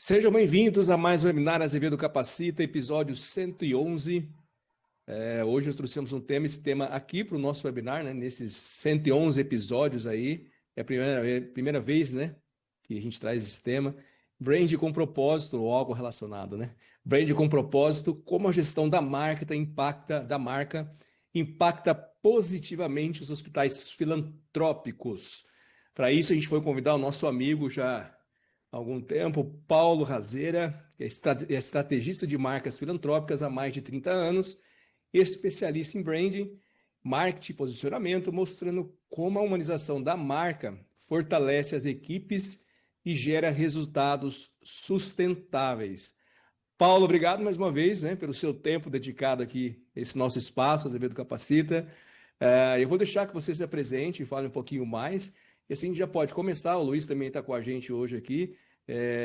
Sejam bem-vindos a mais um webinar Azevedo Capacita, episódio 111. Hoje nós trouxemos esse tema aqui para o nosso webinar, né? Nesses 111 episódios aí, é a primeira vez, né, que a gente traz esse tema. Brand com propósito, ou algo relacionado, né? Brand com propósito, como a gestão da marca impacta positivamente os hospitais filantrópicos. Para isso, a gente foi convidar o nosso amigo já há algum tempo, Paulo Razeira, que é estrategista de marcas filantrópicas há mais de 30 anos, especialista em branding, marketing e posicionamento, mostrando como a humanização da marca fortalece as equipes e gera resultados sustentáveis. Paulo, obrigado mais uma vez, né, pelo seu tempo dedicado aqui a esse nosso espaço, Azevedo Capacita. Eu vou deixar que você se apresente e fale um pouquinho mais. E assim a gente já pode começar. O Luiz também está com a gente hoje aqui.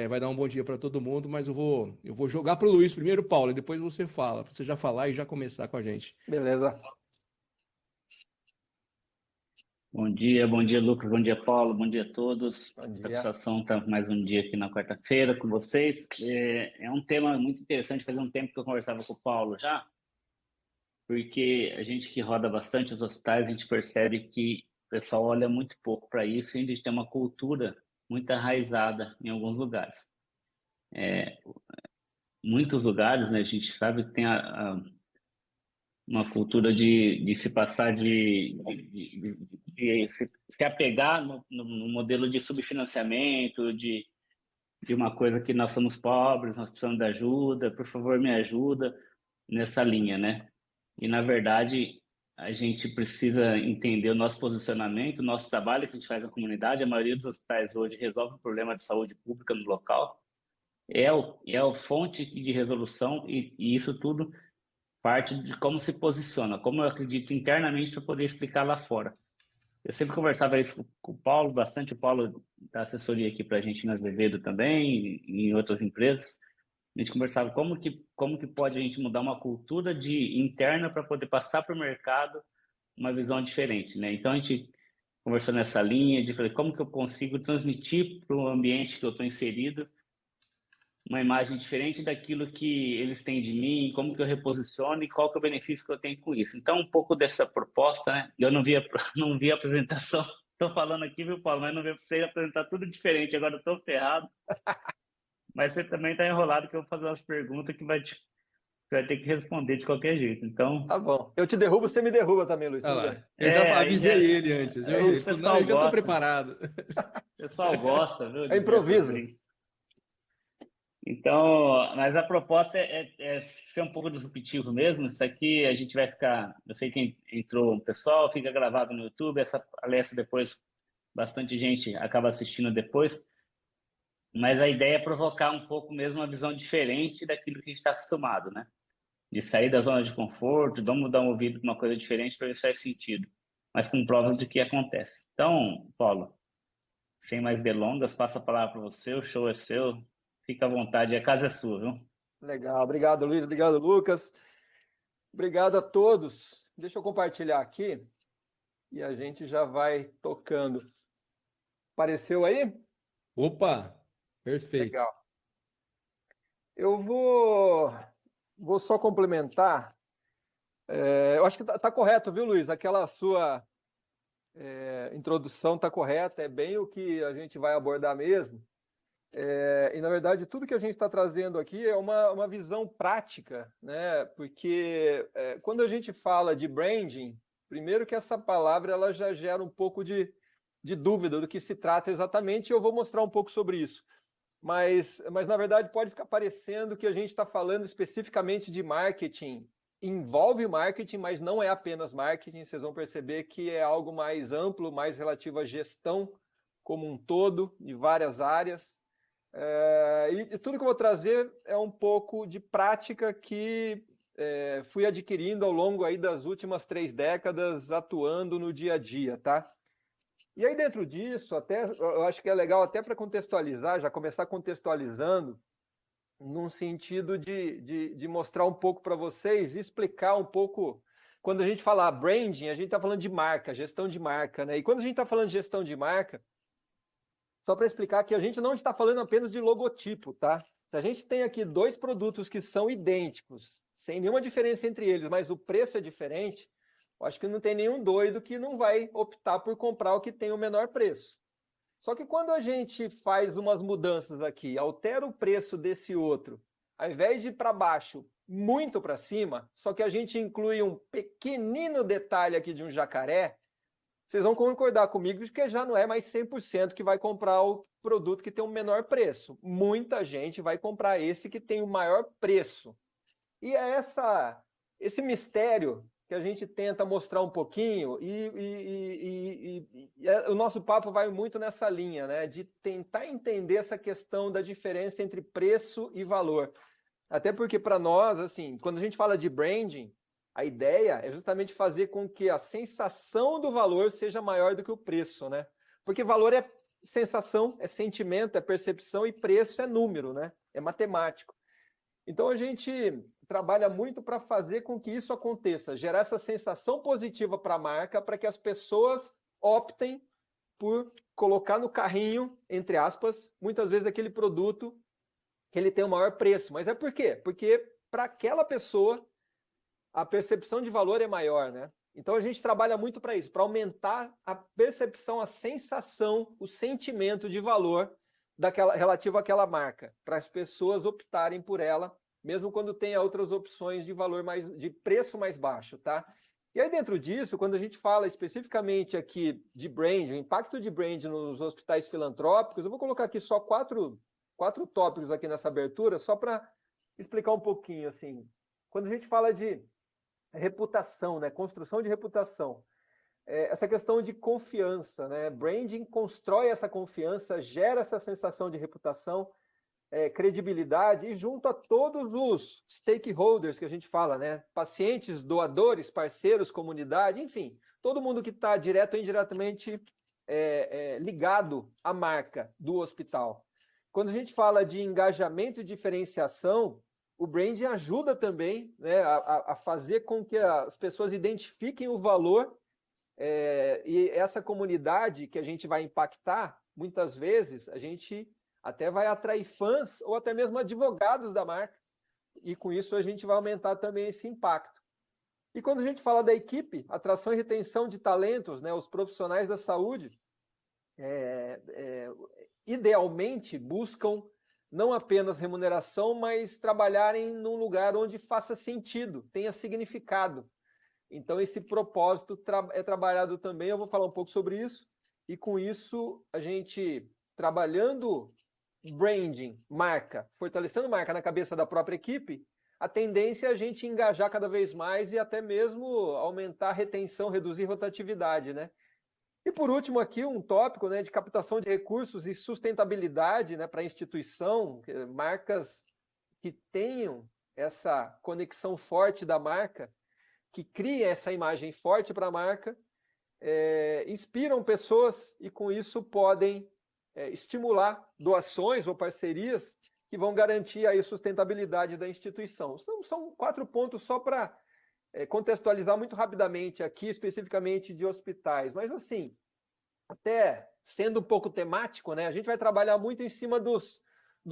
Vai dar um bom dia para todo mundo, mas eu vou jogar para o Luiz primeiro, Paulo, e depois você fala, para você já falar e já começar com a gente. Beleza. Bom dia, Lucas, bom dia, Paulo, bom dia a todos. Bom dia. Satisfação estar mais um dia aqui na quarta-feira com vocês. É um tema muito interessante, faz um tempo que eu conversava com o Paulo já, porque a gente que roda bastante os hospitais, a gente percebe que o pessoal olha muito pouco para isso e a gente tem uma cultura muito arraizada em alguns lugares. Muitos lugares, né, a gente sabe que tem uma cultura de se passar de se apegar no modelo de subfinanciamento, de uma coisa que nós somos pobres, nós precisamos de ajuda, por favor me ajuda, nessa linha, né? E na verdade a gente precisa entender o nosso posicionamento, o nosso trabalho que a gente faz na comunidade. A maioria dos hospitais hoje resolve o problema de saúde pública no local, é a fonte de resolução e isso tudo parte de como se posiciona, como eu acredito internamente para poder explicar lá fora. Eu sempre conversava isso com o Paulo, bastante. O Paulo dá assessoria aqui para a gente na Azevedo também, e em outras empresas. A gente conversava como que pode a gente mudar uma cultura interna para poder passar para o mercado uma visão diferente, né? Então a gente conversou nessa linha de como que eu consigo transmitir para o ambiente que eu estou inserido uma imagem diferente daquilo que eles têm de mim, como que eu reposiciono e qual que é o benefício que eu tenho com isso. Então, um pouco dessa proposta, né? Eu não vi a apresentação, estou falando aqui, viu, Paulo, mas não vi você apresentar tudo diferente, agora eu estou ferrado. Mas você também está enrolado que eu vou fazer umas perguntas que vai ter que responder de qualquer jeito. Então... Tá bom. Eu te derrubo, você me derruba também, Luiz. Tudo bem. Eu já avisei ele antes. Isso. Ele falou, não, eu já estou preparado. O pessoal gosta, viu? É improviso. Então, mas a proposta é ser um pouco disruptivo mesmo. Isso aqui a gente vai ficar... Eu sei que entrou um pessoal, fica gravado no YouTube. Essa palestra depois, bastante gente acaba assistindo depois. Mas a ideia é provocar um pouco mesmo uma visão diferente daquilo que a gente está acostumado, né? De sair da zona de conforto, vamos dar um ouvido para uma coisa diferente para ver se faz sentido, mas com provas de que acontece. Então, Paulo, sem mais delongas, passo a palavra para você, o show é seu, fica à vontade, a casa é sua, viu? Legal, obrigado, Luiz, obrigado, Lucas. Obrigado a todos. Deixa eu compartilhar aqui e a gente já vai tocando. Apareceu aí? Opa, perfeito. Legal. Eu vou só complementar. Eu acho que tá correto, viu, Luiz? Aquela sua introdução tá correta, é bem o que a gente vai abordar mesmo. E, na verdade, tudo que a gente está trazendo aqui é uma visão prática, né? Porque quando a gente fala de branding, primeiro que essa palavra ela já gera um pouco de dúvida do que se trata exatamente, e eu vou mostrar um pouco sobre isso. Mas na verdade, pode ficar parecendo que a gente está falando especificamente de marketing. Envolve marketing, mas não é apenas marketing. Vocês vão perceber que é algo mais amplo, mais relativo à gestão como um todo, de várias áreas. E tudo que eu vou trazer é um pouco de prática que fui adquirindo ao longo aí das últimas 3 décadas, atuando no dia a dia, tá? E aí dentro disso, até eu acho que é legal até para contextualizar, já começar contextualizando, num sentido de mostrar um pouco para vocês e explicar um pouco. Quando a gente fala branding, a gente está falando de marca, gestão de marca, né? E quando a gente está falando de gestão de marca, só para explicar que a gente não está falando apenas de logotipo, tá? Se a gente tem aqui 2 produtos que são idênticos, sem nenhuma diferença entre eles, mas o preço é diferente, eu acho que não tem nenhum doido que não vai optar por comprar o que tem o menor preço. Só que quando a gente faz umas mudanças aqui, altera o preço desse outro, ao invés de ir para baixo, muito para cima, só que a gente inclui um pequenino detalhe aqui de um jacaré, vocês vão concordar comigo que já não é mais 100% que vai comprar o produto que tem o menor preço. Muita gente vai comprar esse que tem o maior preço. E é esse mistério que a gente tenta mostrar um pouquinho, o nosso papo vai muito nessa linha, né? De tentar entender essa questão da diferença entre preço e valor. Até porque, para nós, assim, quando a gente fala de branding, a ideia é justamente fazer com que a sensação do valor seja maior do que o preço, né? Porque valor é sensação, é sentimento, é percepção, e preço é número, né? É matemático. Então a gente trabalha muito para fazer com que isso aconteça, gerar essa sensação positiva para a marca, para que as pessoas optem por colocar no carrinho, entre aspas, muitas vezes aquele produto que ele tem o maior preço. Mas é por quê? Porque para aquela pessoa a percepção de valor é maior, né? Então a gente trabalha muito para isso, para aumentar a percepção, a sensação, o sentimento de valor relativo àquela marca, para as pessoas optarem por ela, mesmo quando tem outras opções de valor de preço mais baixo, tá? E aí dentro disso, quando a gente fala especificamente aqui de brand, o impacto de brand nos hospitais filantrópicos, eu vou colocar aqui só quatro tópicos aqui nessa abertura, só para explicar um pouquinho, assim. Quando a gente fala de reputação, né? Construção de reputação. Essa questão de confiança, né? Branding constrói essa confiança, gera essa sensação de reputação, credibilidade, e junta todos os stakeholders que a gente fala, né? Pacientes, doadores, parceiros, comunidade, enfim, todo mundo que está direto ou indiretamente ligado à marca do hospital. Quando a gente fala de engajamento e diferenciação, o branding ajuda também, né, a fazer com que as pessoas identifiquem o valor, e essa comunidade que a gente vai impactar, muitas vezes, a gente até vai atrair fãs ou até mesmo advogados da marca, e com isso a gente vai aumentar também esse impacto. E quando a gente fala da equipe, atração e retenção de talentos, né, os profissionais da saúde, idealmente buscam não apenas remuneração, mas trabalharem num lugar onde faça sentido, tenha significado. Então, esse propósito é trabalhado também, eu vou falar um pouco sobre isso, e com isso, a gente, trabalhando branding, marca, fortalecendo marca na cabeça da própria equipe, a tendência é a gente engajar cada vez mais e até mesmo aumentar a retenção, reduzir rotatividade, né? E por último aqui um tópico, né, de captação de recursos e sustentabilidade, né, para a instituição, marcas que tenham essa conexão forte da marca, que criem essa imagem forte para a marca, inspiram pessoas e com isso podem estimular doações ou parcerias que vão garantir aí a sustentabilidade da instituição. São 4 pontos só para contextualizar muito rapidamente aqui, especificamente de hospitais, mas assim, até sendo um pouco temático, né, a gente vai trabalhar muito em cima dos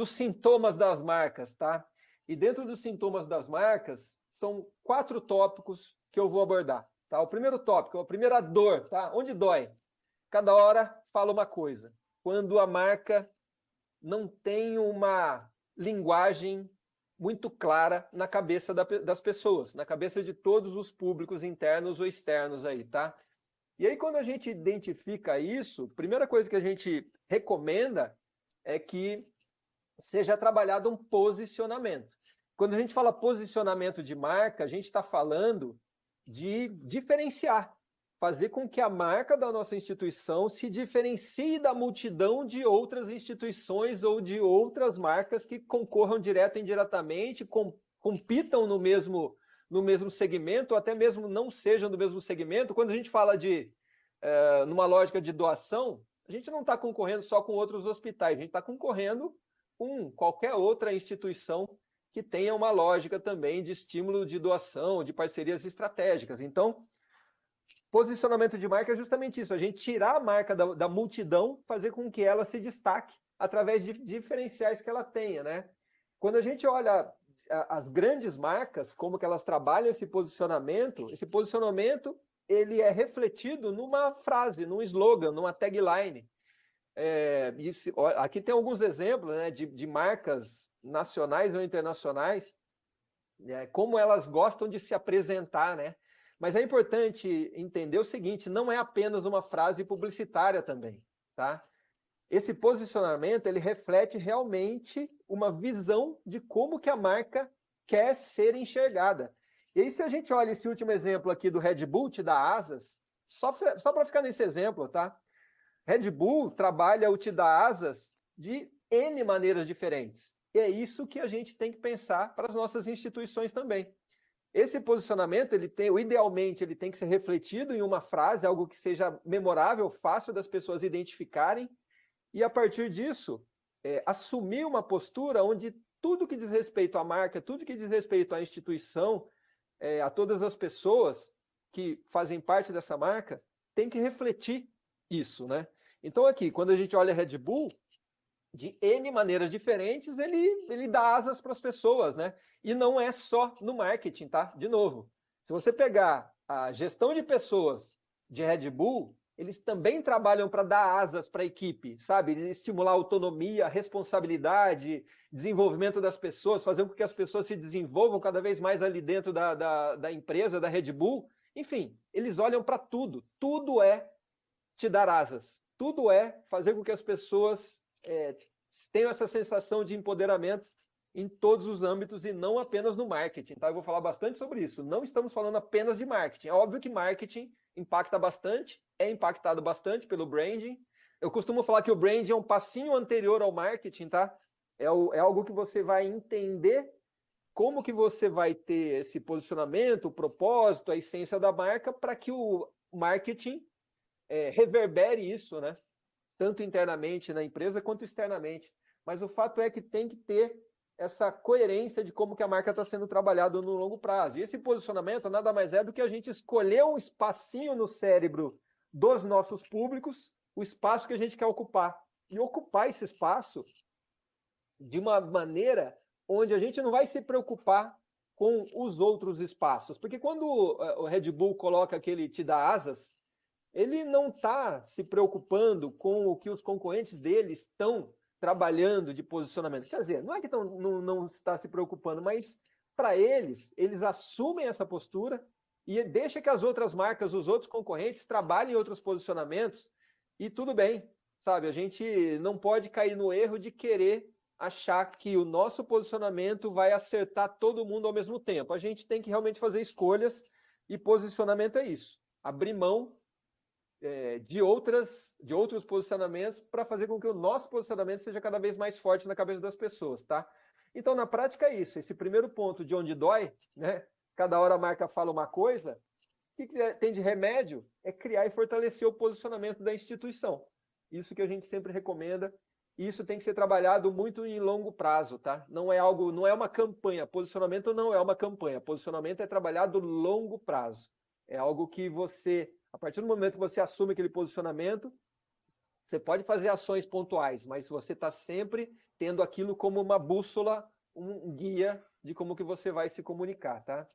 sintomas das marcas, tá? E dentro dos sintomas das marcas, são 4 tópicos que eu vou abordar, tá? O primeiro tópico, a primeira dor, tá? Onde dói? Cada hora fala uma coisa. Quando a marca não tem uma linguagem muito clara na cabeça das pessoas, na cabeça de todos os públicos internos ou externos aí, tá? E aí, quando a gente identifica isso, a primeira coisa que a gente recomenda é que seja trabalhado um posicionamento. Quando a gente fala posicionamento de marca, a gente está falando de diferenciar, fazer com que a marca da nossa instituição se diferencie da multidão de outras instituições ou de outras marcas que concorram direto ou indiretamente, compitam no mesmo segmento, ou até mesmo não sejam do mesmo segmento. Quando a gente fala numa lógica de doação, a gente não está concorrendo só com outros hospitais, a gente está concorrendo com qualquer outra instituição que tenha uma lógica também de estímulo de doação, de parcerias estratégicas. Então, Posicionamento de marca é justamente isso, a gente tirar a marca da multidão, fazer com que ela se destaque através de diferenciais que ela tenha, né? Quando a gente olha as grandes marcas, como que elas trabalham esse posicionamento ele é refletido numa frase, num slogan, numa tagline. Aqui tem alguns exemplos, né, de marcas nacionais ou internacionais, como elas gostam de se apresentar, né? Mas é importante entender o seguinte, não é apenas uma frase publicitária também, tá? Esse posicionamento, ele reflete realmente uma visão de como que a marca quer ser enxergada. E aí, se a gente olha esse último exemplo aqui do Red Bull, te dá asas, só para ficar nesse exemplo, tá? Red Bull trabalha o te dá asas de N maneiras diferentes. E é isso que a gente tem que pensar para as nossas instituições também. Esse posicionamento, idealmente, ele tem que ser refletido em uma frase, algo que seja memorável, fácil das pessoas identificarem, e a partir disso, assumir uma postura onde tudo que diz respeito à marca, tudo que diz respeito à instituição, a todas as pessoas que fazem parte dessa marca, tem que refletir isso, né? Então aqui, quando a gente olha Red Bull, de N maneiras diferentes, ele dá asas para as pessoas, né? E não é só no marketing, tá? De novo, se você pegar a gestão de pessoas de Red Bull, eles também trabalham para dar asas para a equipe, sabe? Estimular a autonomia, responsabilidade, desenvolvimento das pessoas, fazer com que as pessoas se desenvolvam cada vez mais ali dentro da empresa, da Red Bull. Enfim, eles olham para tudo. Tudo é te dar asas. Tudo é fazer com que as pessoas tenham essa sensação de empoderamento em todos os âmbitos e não apenas no marketing, tá? Eu vou falar bastante sobre isso. Não estamos falando apenas de marketing. É óbvio que marketing impacta bastante, é impactado bastante pelo branding. Eu costumo falar que o branding é um passinho anterior ao marketing, tá? É algo que você vai entender como que você vai ter esse posicionamento, o propósito, a essência da marca para que o marketing reverbere isso, né? Tanto internamente na empresa quanto externamente. Mas o fato é que tem que ter essa coerência de como que a marca está sendo trabalhada no longo prazo. E esse posicionamento nada mais é do que a gente escolher um espacinho no cérebro dos nossos públicos, o espaço que a gente quer ocupar. E ocupar esse espaço de uma maneira onde a gente não vai se preocupar com os outros espaços. Porque quando o Red Bull coloca aquele te dá asas, ele não está se preocupando com o que os concorrentes dele estão trabalhando de posicionamento. Quer dizer, não é que não está se preocupando, mas para eles assumem essa postura e deixa que as outras marcas, os outros concorrentes, trabalhem em outros posicionamentos e tudo bem, sabe? A gente não pode cair no erro de querer achar que o nosso posicionamento vai acertar todo mundo ao mesmo tempo. A gente tem que realmente fazer escolhas e posicionamento é isso. Abrir mão de outros posicionamentos para fazer com que o nosso posicionamento seja cada vez mais forte na cabeça das pessoas, tá? Então, na prática é isso. Esse primeiro ponto de onde dói, né? Cada hora a marca fala uma coisa. O que tem de remédio? É criar e fortalecer o posicionamento da instituição. Isso que a gente sempre recomenda. Isso tem que ser trabalhado muito em longo prazo, tá? Não é uma campanha. Posicionamento não é uma campanha. Posicionamento é trabalhado longo prazo. É algo que você, a partir do momento que você assume aquele posicionamento, você pode fazer ações pontuais, mas você está sempre tendo aquilo como uma bússola, um guia de como que você vai se comunicar, tá?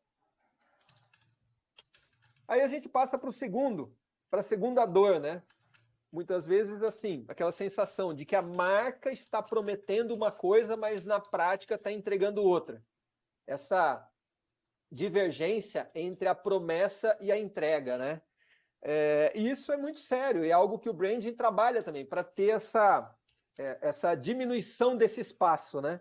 Aí a gente passa para a segunda dor, né? Muitas vezes, assim, aquela sensação de que a marca está prometendo uma coisa, mas na prática está entregando outra. Essa divergência entre a promessa e a entrega, né? E isso é muito sério, é algo que o branding trabalha também, para ter essa diminuição desse espaço, né?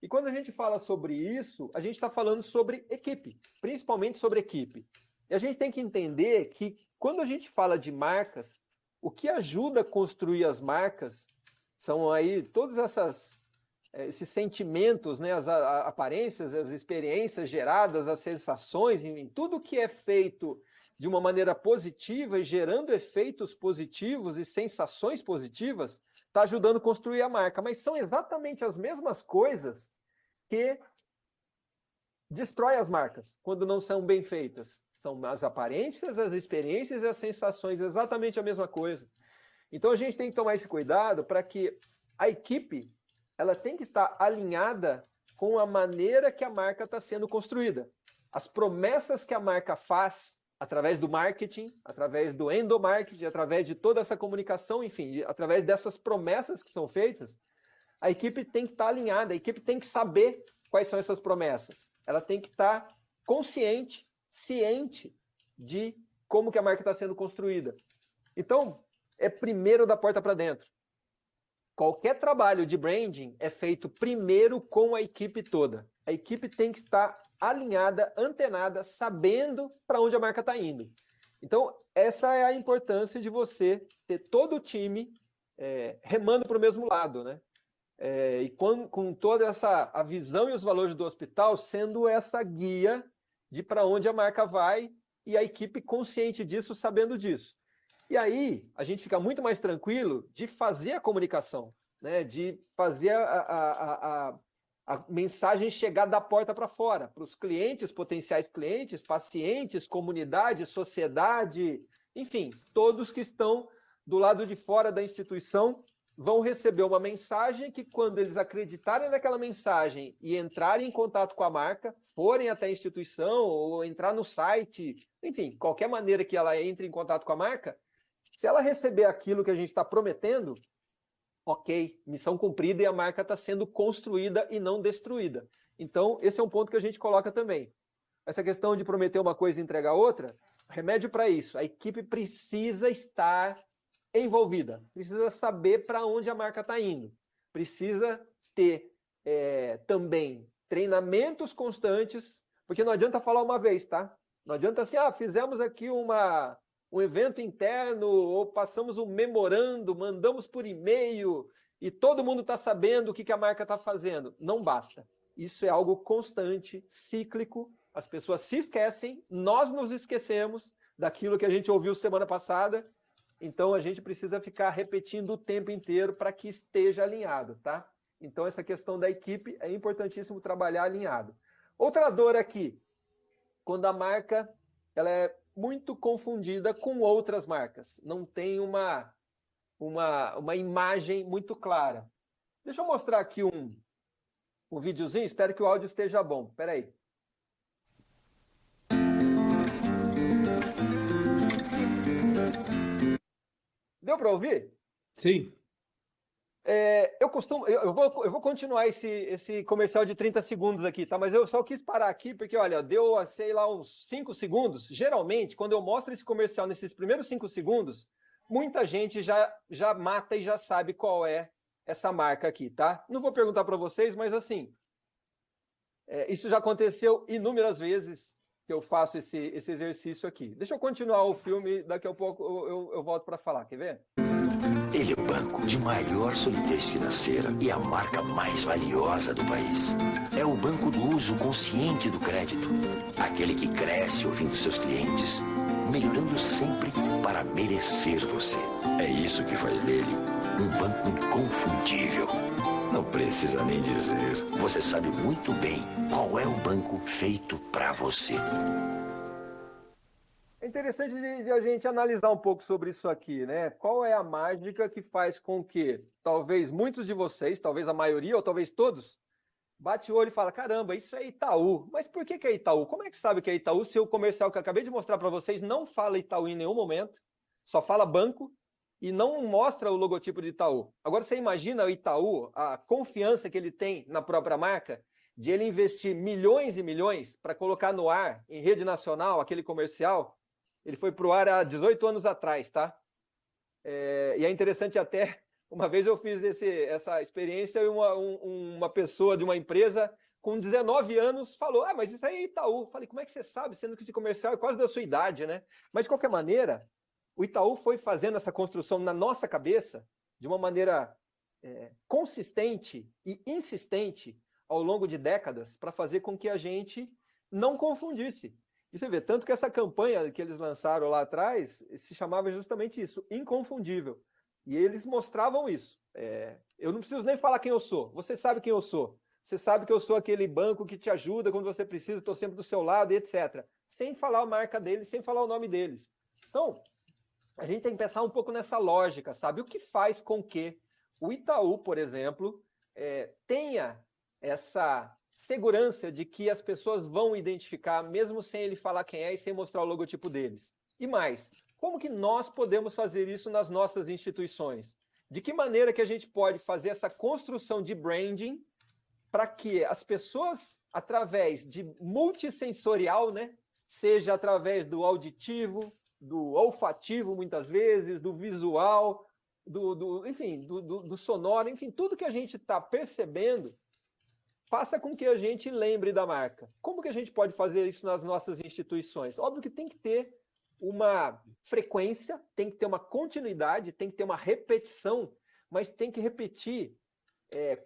E quando a gente fala sobre isso, a gente está falando sobre equipe, principalmente sobre equipe. E a gente tem que entender que quando a gente fala de marcas, o que ajuda a construir as marcas são aí todos esses sentimentos, né, as aparências, as experiências geradas, as sensações, enfim, tudo que é feito de uma maneira positiva e gerando efeitos positivos e sensações positivas, está ajudando a construir a marca. Mas são exatamente as mesmas coisas que destrói as marcas quando não são bem feitas. São as aparências, as experiências e as sensações, exatamente a mesma coisa. Então a gente tem que tomar esse cuidado para que a equipe ela tem que estar alinhada com a maneira que a marca está sendo construída. As promessas que a marca faz através do marketing, através do endomarketing, através de toda essa comunicação, enfim, através dessas promessas que são feitas, a equipe tem que estar alinhada, a equipe tem que saber quais são essas promessas. Ela tem que estar consciente, ciente de como que a marca está sendo construída. Então, é primeiro da porta para dentro. Qualquer trabalho de branding é feito primeiro com a equipe toda. A equipe tem que estar alinhada, antenada, sabendo para onde a marca está indo. Então, essa é a importância de você ter todo o time remando para o mesmo lado, né? E com toda a visão e os valores do hospital sendo essa guia de para onde a marca vai e a equipe consciente disso, sabendo disso. E aí, a gente fica muito mais tranquilo de fazer a comunicação, né? De fazer a mensagem chegar da porta para fora, para os clientes, potenciais clientes, pacientes, comunidade, sociedade, enfim, todos que estão do lado de fora da instituição vão receber uma mensagem que, quando eles acreditarem naquela mensagem e entrarem em contato com a marca, forem até a instituição ou entrar no site, enfim, qualquer maneira que ela entre em contato com a marca, se ela receber aquilo que a gente está prometendo, ok, missão cumprida e a marca está sendo construída e não destruída. Então, esse é um ponto que a gente coloca também. Essa questão de prometer uma coisa e entregar outra, remédio para isso. A equipe precisa estar envolvida, precisa saber para onde a marca está indo, precisa ter também treinamentos constantes, porque não adianta falar uma vez, tá? Não adianta assim, fizemos aqui um evento interno, ou passamos um memorando, mandamos por e-mail, e todo mundo está sabendo o que a marca está fazendo. Não basta. Isso é algo constante, cíclico, as pessoas se esquecem, nós nos esquecemos daquilo que a gente ouviu semana passada, então a gente precisa ficar repetindo o tempo inteiro para que esteja alinhado, tá? Então essa questão da equipe é importantíssimo trabalhar alinhado. Outra dor aqui, quando a marca ela é muito confundida com outras marcas, não tem uma imagem muito clara. Deixa eu mostrar aqui um videozinho, espero que o áudio esteja bom. Espera aí. Deu para ouvir? Sim. Eu vou continuar esse comercial de 30 segundos aqui, tá? Mas eu só quis parar aqui porque, olha, deu, sei lá, uns 5 segundos. Geralmente, quando eu mostro esse comercial nesses primeiros 5 segundos, muita gente já mata e já sabe qual é essa marca aqui, tá? Não vou perguntar para vocês, mas assim, isso já aconteceu inúmeras vezes que eu faço esse exercício aqui. Deixa eu continuar o filme, daqui a pouco eu volto para falar, quer ver? Ele é o banco de maior solidez financeira e a marca mais valiosa do país. É o banco do uso consciente do crédito. Aquele que cresce ouvindo seus clientes, melhorando sempre para merecer você. É isso que faz dele um banco inconfundível. Não precisa nem dizer. Você sabe muito bem qual é o banco feito para você. É interessante de a gente analisar um pouco sobre isso aqui, né? Qual é a mágica que faz com que talvez muitos de vocês, talvez a maioria ou talvez todos, bate o olho e fala, caramba, isso é Itaú. Mas por que é Itaú? Como é que sabe que é Itaú se o comercial que eu acabei de mostrar para vocês não fala Itaú em nenhum momento, só fala banco e não mostra o logotipo de Itaú? Agora você imagina o Itaú, a confiança que ele tem na própria marca, de ele investir milhões e milhões para colocar no ar, em rede nacional, aquele comercial. Ele foi para o ar há 18 anos atrás, tá? E é interessante até, uma vez eu fiz essa experiência e uma pessoa de uma empresa com 19 anos falou, mas isso aí é Itaú. Falei, como é que você sabe, sendo que esse comercial é quase da sua idade, né? Mas, de qualquer maneira, o Itaú foi fazendo essa construção na nossa cabeça de uma maneira consistente e insistente ao longo de décadas para fazer com que a gente não confundisse. E você vê, tanto que essa campanha que eles lançaram lá atrás se chamava justamente isso, inconfundível. E eles mostravam isso. Eu não preciso nem falar quem eu sou, você sabe quem eu sou. você sabe que eu sou aquele banco que te ajuda quando você precisa, estou sempre do seu lado, e etc. Sem falar a marca deles, sem falar o nome deles. Então, a gente tem que pensar um pouco nessa lógica, sabe? O que faz com que o Itaú, por exemplo, tenha essa segurança de que as pessoas vão identificar, mesmo sem ele falar quem é e sem mostrar o logotipo deles. E mais, como que nós podemos fazer isso nas nossas instituições? De que maneira que a gente pode fazer essa construção de branding para que as pessoas, através de multissensorial, né, seja através do auditivo, do olfativo, muitas vezes, do visual, enfim, do sonoro, enfim, tudo que a gente está percebendo, faça com que a gente lembre da marca. Como que a gente pode fazer isso nas nossas instituições? Óbvio que tem que ter uma frequência, tem que ter uma continuidade, tem que ter uma repetição, mas tem que repetir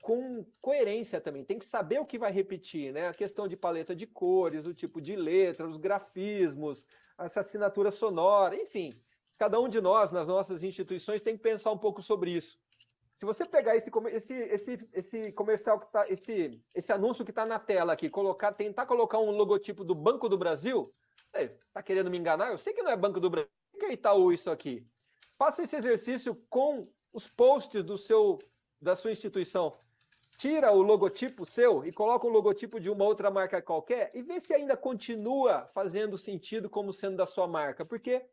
com coerência também. Tem que saber o que vai repetir, né? A questão de paleta de cores, o tipo de letra, os grafismos, essa assinatura sonora, enfim. Cada um de nós, nas nossas instituições, tem que pensar um pouco sobre isso. Se você pegar esse comercial que tá, esse anúncio que está na tela aqui, tentar colocar um logotipo do Banco do Brasil, tá querendo me enganar? Eu sei que não é Banco do Brasil. O que é Itaú isso aqui? Faça esse exercício com os posts da sua instituição. Tira o logotipo seu e coloca o logotipo de uma outra marca qualquer e vê se ainda continua fazendo sentido como sendo da sua marca. Porque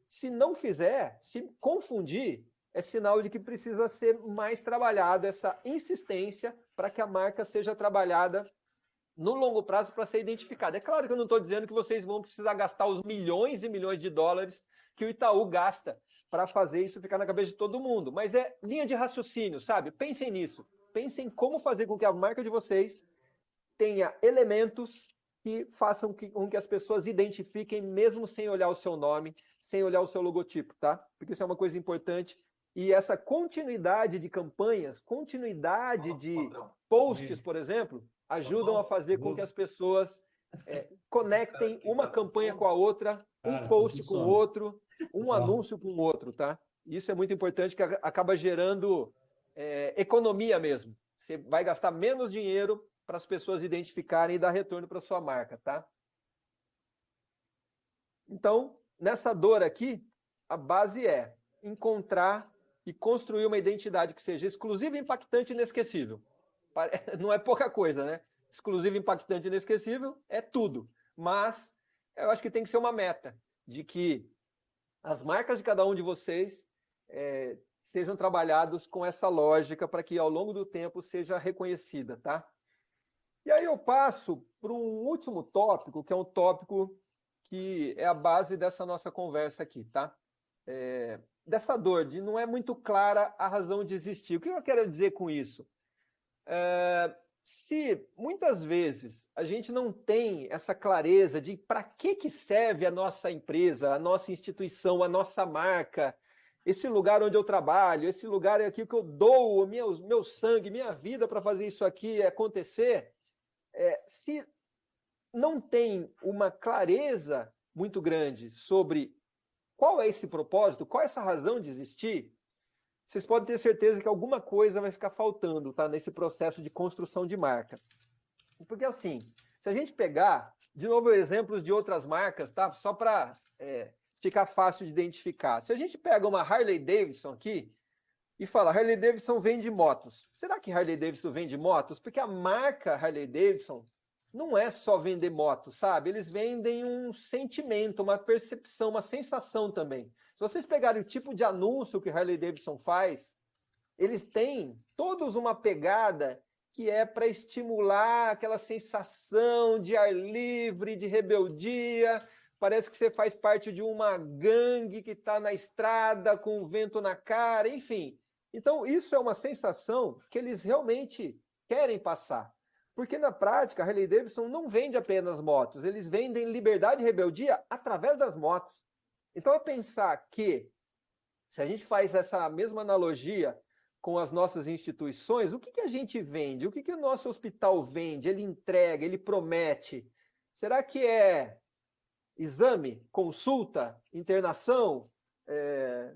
se não fizer, se confundir, é sinal de que precisa ser mais trabalhada essa insistência para que a marca seja trabalhada no longo prazo para ser identificada. É claro que eu não estou dizendo que vocês vão precisar gastar os milhões e milhões de dólares que o Itaú gasta para fazer isso ficar na cabeça de todo mundo, mas é linha de raciocínio, sabe? Pensem nisso. Pensem como fazer com que a marca de vocês tenha elementos que façam com que as pessoas identifiquem mesmo sem olhar o seu nome, sem olhar o seu logotipo, tá? Porque isso é uma coisa importante. E essa continuidade de campanhas, continuidade de posts, por exemplo, ajudam a fazer com que as pessoas conectem uma campanha com a outra, um post com o outro, um anúncio com o outro, tá? Isso é muito importante, que acaba gerando economia mesmo. Você vai gastar menos dinheiro para as pessoas identificarem e dar retorno para a sua marca, tá? Então, nessa dor aqui, a base é encontrar e construir uma identidade que seja exclusiva, impactante e inesquecível. Não é pouca coisa, né? Exclusivo, impactante e inesquecível é tudo. Mas eu acho que tem que ser uma meta de que as marcas de cada um de vocês sejam trabalhados com essa lógica para que ao longo do tempo seja reconhecida, tá? E aí eu passo para um último tópico, que é um tópico que é a base dessa nossa conversa aqui, tá? Dessa dor de não é muito clara a razão de existir. O que eu quero dizer com isso? Se muitas vezes a gente não tem essa clareza de para que serve a nossa empresa, a nossa instituição, a nossa marca, esse lugar onde eu trabalho, esse lugar é aqui que eu dou o meu sangue, minha vida para fazer isso aqui acontecer, se não tem uma clareza muito grande sobre qual é esse propósito, qual é essa razão de existir, vocês podem ter certeza que alguma coisa vai ficar faltando, tá, nesse processo de construção de marca. Porque assim, se a gente pegar, de novo, exemplos de outras marcas, tá, só para ficar fácil de identificar. Se a gente pega uma Harley Davidson aqui e fala, Harley Davidson vende motos. Será que Harley Davidson vende motos? Porque a marca Harley Davidson não é só vender motos, sabe? Eles vendem um sentimento, uma percepção, uma sensação também. Se vocês pegarem o tipo de anúncio que Harley Davidson faz, eles têm todos uma pegada que é para estimular aquela sensação de ar livre, de rebeldia. Parece que você faz parte de uma gangue que está na estrada com o vento na cara, enfim. Então, isso é uma sensação que eles realmente querem passar. Porque, na prática, a Harley Davidson não vende apenas motos, eles vendem liberdade e rebeldia através das motos. Então, é pensar que, se a gente faz essa mesma analogia com as nossas instituições, o que a gente vende? O que o nosso hospital vende? Ele entrega, ele promete? Será que é exame, consulta, internação,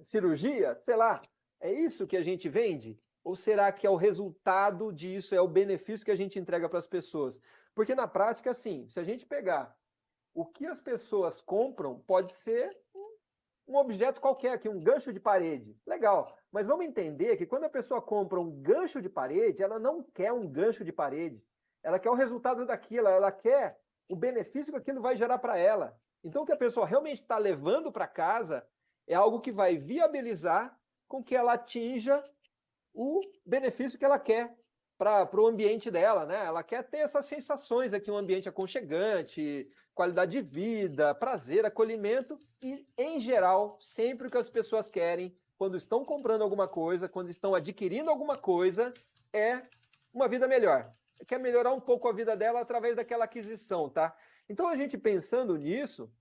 cirurgia? Sei lá, é isso que a gente vende? Ou será que é o resultado disso, é o benefício que a gente entrega para as pessoas? Porque na prática, assim, se a gente pegar o que as pessoas compram, pode ser um objeto qualquer aqui, um gancho de parede. Legal, mas vamos entender que quando a pessoa compra um gancho de parede, ela não quer um gancho de parede. Ela quer o resultado daquilo, ela quer o benefício que aquilo vai gerar para ela. Então, o que a pessoa realmente está levando para casa é algo que vai viabilizar com que ela atinja o benefício que ela quer para o ambiente dela, né? Ela quer ter essas sensações aqui, um ambiente aconchegante, qualidade de vida, prazer, acolhimento e, em geral, sempre o que as pessoas querem quando estão comprando alguma coisa, quando estão adquirindo alguma coisa, é uma vida melhor. Quer melhorar um pouco a vida dela através daquela aquisição, tá? Então, a gente pensando nisso,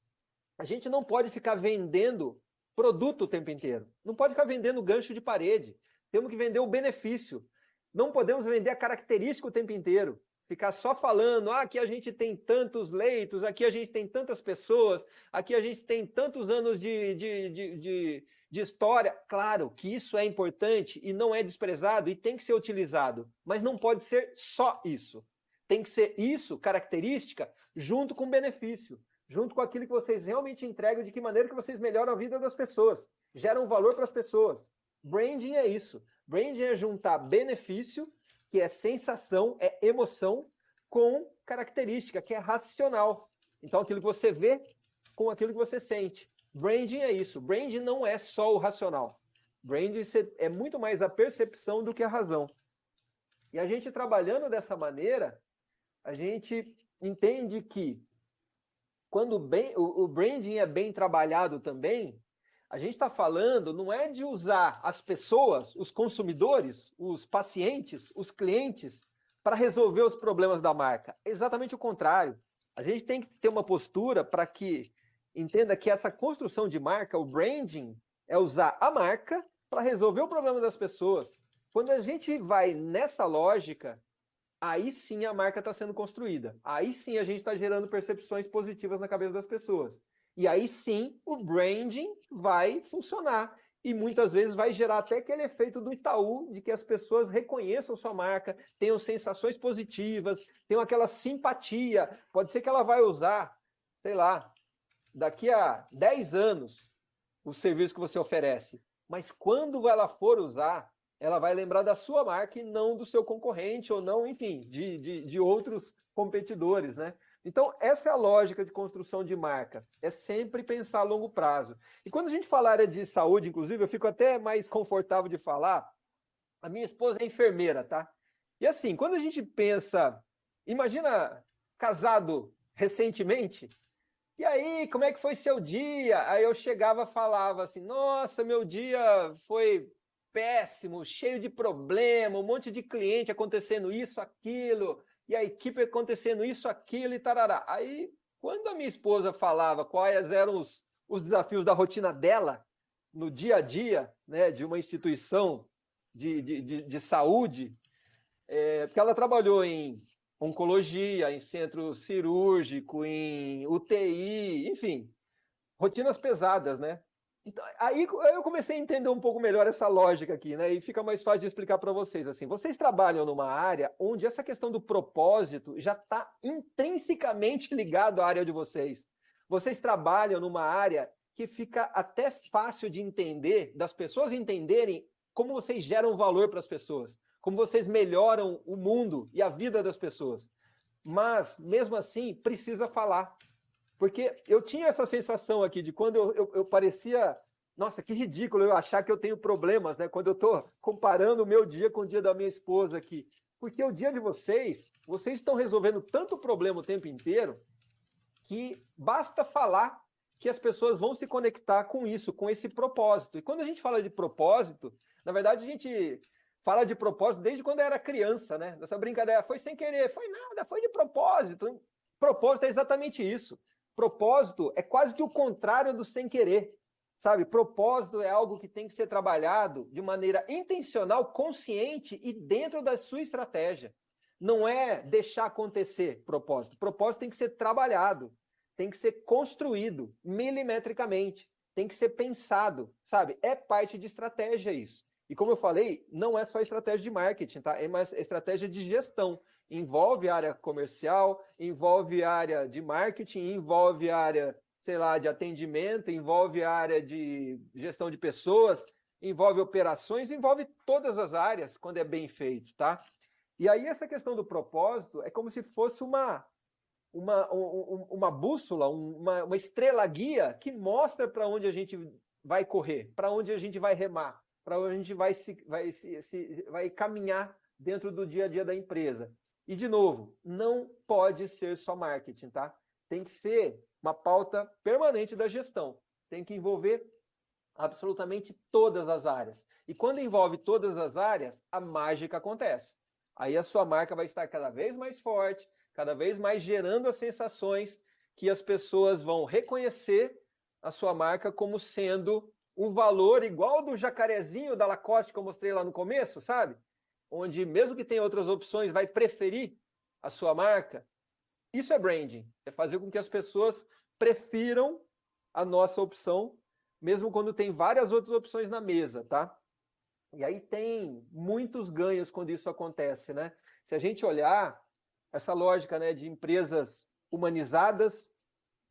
a gente não pode ficar vendendo produto o tempo inteiro. Não pode ficar vendendo gancho de parede. Temos que vender o benefício. Não podemos vender a característica o tempo inteiro. Ficar só falando, aqui a gente tem tantos leitos, aqui a gente tem tantas pessoas, aqui a gente tem tantos anos de história. Claro que isso é importante e não é desprezado e tem que ser utilizado, mas não pode ser só isso. Tem que ser isso, característica, junto com benefício, junto com aquilo que vocês realmente entregam, de que maneira que vocês melhoram a vida das pessoas, geram valor para as pessoas. Branding é isso. Branding é juntar benefício, que é sensação, é emoção, com característica, que é racional. Então, aquilo que você vê com aquilo que você sente. Branding é isso. Branding não é só o racional. Branding é muito mais a percepção do que a razão. E a gente trabalhando dessa maneira, a gente entende que quando o branding é bem trabalhado também, a gente está falando não é de usar as pessoas, os consumidores, os pacientes, os clientes, para resolver os problemas da marca. É exatamente o contrário. A gente tem que ter uma postura para que entenda que essa construção de marca, o branding, é usar a marca para resolver o problema das pessoas. Quando a gente vai nessa lógica, aí sim a marca está sendo construída. Aí sim a gente está gerando percepções positivas na cabeça das pessoas. E aí sim o branding vai funcionar. E muitas vezes vai gerar até aquele efeito do Itaú, de que as pessoas reconheçam sua marca, tenham sensações positivas, tenham aquela simpatia. Pode ser que ela vai usar, sei lá, daqui a 10 anos o serviço que você oferece. Mas quando ela for usar, ela vai lembrar da sua marca e não do seu concorrente, ou não, enfim, de outros competidores, né? Então, essa é a lógica de construção de marca, é sempre pensar a longo prazo. E quando a gente fala área de saúde, inclusive, eu fico até mais confortável de falar, a minha esposa é enfermeira, tá? E assim, quando a gente pensa, imagina casado recentemente, e aí, como é que foi seu dia? Aí eu chegava e falava assim, nossa, meu dia foi péssimo, cheio de problema, um monte de cliente acontecendo isso, aquilo, e a equipe acontecendo isso, aquilo e tarará. Aí, quando a minha esposa falava quais eram os desafios da rotina dela, no dia a dia, né, de uma instituição de saúde, porque ela trabalhou em oncologia, em centro cirúrgico, em UTI, enfim, rotinas pesadas, né? Então, aí eu comecei a entender um pouco melhor essa lógica aqui, né? E fica mais fácil de explicar para vocês. Assim, vocês trabalham numa área onde essa questão do propósito já está intrinsecamente ligado à área de vocês. Vocês trabalham numa área que fica até fácil de entender, das pessoas entenderem como vocês geram valor para as pessoas, como vocês melhoram o mundo e a vida das pessoas. Mas, mesmo assim, precisa falar. Porque eu tinha essa sensação aqui de quando eu parecia, nossa, que ridículo eu achar que eu tenho problemas, né? Quando eu estou comparando o meu dia com o dia da minha esposa aqui. Porque o dia de vocês estão resolvendo tanto problema o tempo inteiro, que basta falar que as pessoas vão se conectar com isso, com esse propósito. E quando a gente fala de propósito, na verdade a gente fala de propósito desde quando era criança, né? Essa brincadeira foi sem querer, foi nada, foi de propósito. Propósito é exatamente isso. Propósito é quase que o contrário do sem querer, sabe? Propósito é algo que tem que ser trabalhado de maneira intencional, consciente e dentro da sua estratégia. Não é deixar acontecer propósito. Propósito tem que ser trabalhado, tem que ser construído milimetricamente, tem que ser pensado, sabe? É parte de estratégia isso. E como eu falei, não é só estratégia de marketing, tá? É uma estratégia de gestão. Envolve área comercial, envolve área de marketing, envolve área, sei lá, de atendimento, envolve área de gestão de pessoas, envolve operações, envolve todas as áreas quando é bem feito, tá? E aí essa questão do propósito é como se fosse uma bússola, uma estrela guia que mostra para onde a gente vai correr, para onde a gente vai remar, para onde a gente vai caminhar dentro do dia a dia da empresa. E, de novo, não pode ser só marketing, tá? Tem que ser uma pauta permanente da gestão. Tem que envolver absolutamente todas as áreas. E quando envolve todas as áreas, a mágica acontece. Aí a sua marca vai estar cada vez mais forte, cada vez mais gerando as sensações que as pessoas vão reconhecer a sua marca como sendo um valor igual do jacarezinho da Lacoste que eu mostrei lá no começo, sabe? Onde mesmo que tenha outras opções, vai preferir a sua marca. Isso é branding, é fazer com que as pessoas prefiram a nossa opção, mesmo quando tem várias outras opções na mesa, tá? E aí tem muitos ganhos quando isso acontece, né? Se a gente olhar essa lógica, né, de empresas humanizadas,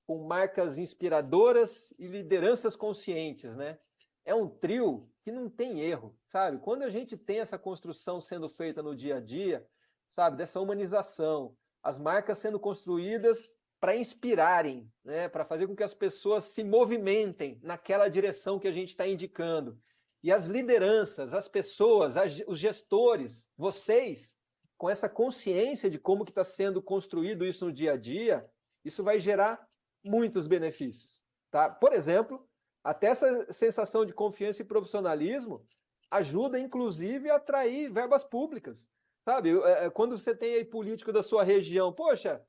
com marcas inspiradoras e lideranças conscientes, né? É um trio que não tem erro, sabe? Quando a gente tem essa construção sendo feita no dia a dia, sabe, dessa humanização, as marcas sendo construídas para inspirarem, né, para fazer com que as pessoas se movimentem naquela direção que a gente está indicando. E as lideranças, as pessoas, os gestores, vocês, com essa consciência de como que está sendo construído isso no dia a dia, isso vai gerar muitos benefícios, tá? Por exemplo, até essa sensação de confiança e profissionalismo ajuda, inclusive, a atrair verbas públicas, sabe? Quando você tem aí político da sua região, poxa,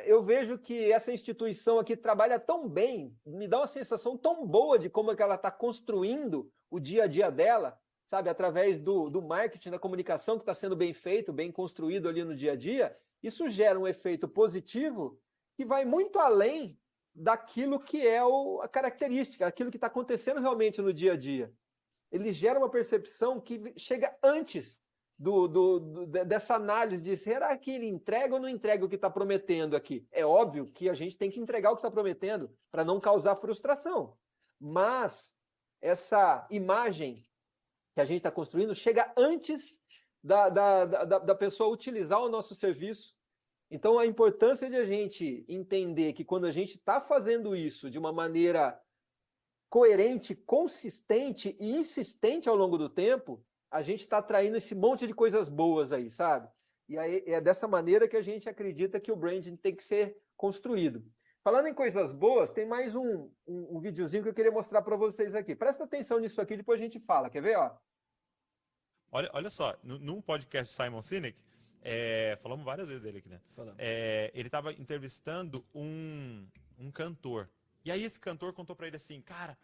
eu vejo que essa instituição aqui trabalha tão bem, me dá uma sensação tão boa de como é que ela está construindo o dia a dia dela, sabe? Através do marketing, da comunicação que está sendo bem feito, bem construído ali no dia a dia, isso gera um efeito positivo que vai muito além daquilo que é a característica, aquilo que está acontecendo realmente no dia a dia. Ele gera uma percepção que chega antes dessa análise de será que ele entrega ou não entrega o que está prometendo aqui? É óbvio que a gente tem que entregar o que está prometendo para não causar frustração. Mas essa imagem que a gente está construindo chega antes da pessoa utilizar o nosso serviço. Então, a importância de a gente entender que quando a gente está fazendo isso de uma maneira coerente, consistente e insistente ao longo do tempo, a gente está atraindo esse monte de coisas boas aí, sabe? E aí é dessa maneira que a gente acredita que o branding tem que ser construído. Falando em coisas boas, tem mais um videozinho que eu queria mostrar para vocês aqui. Presta atenção nisso aqui, depois a gente fala. Quer ver? Ó? Olha só, num podcast do Simon Sinek, falamos várias vezes dele aqui, né? Ele estava entrevistando um cantor. E aí esse cantor contou para ele assim, cara,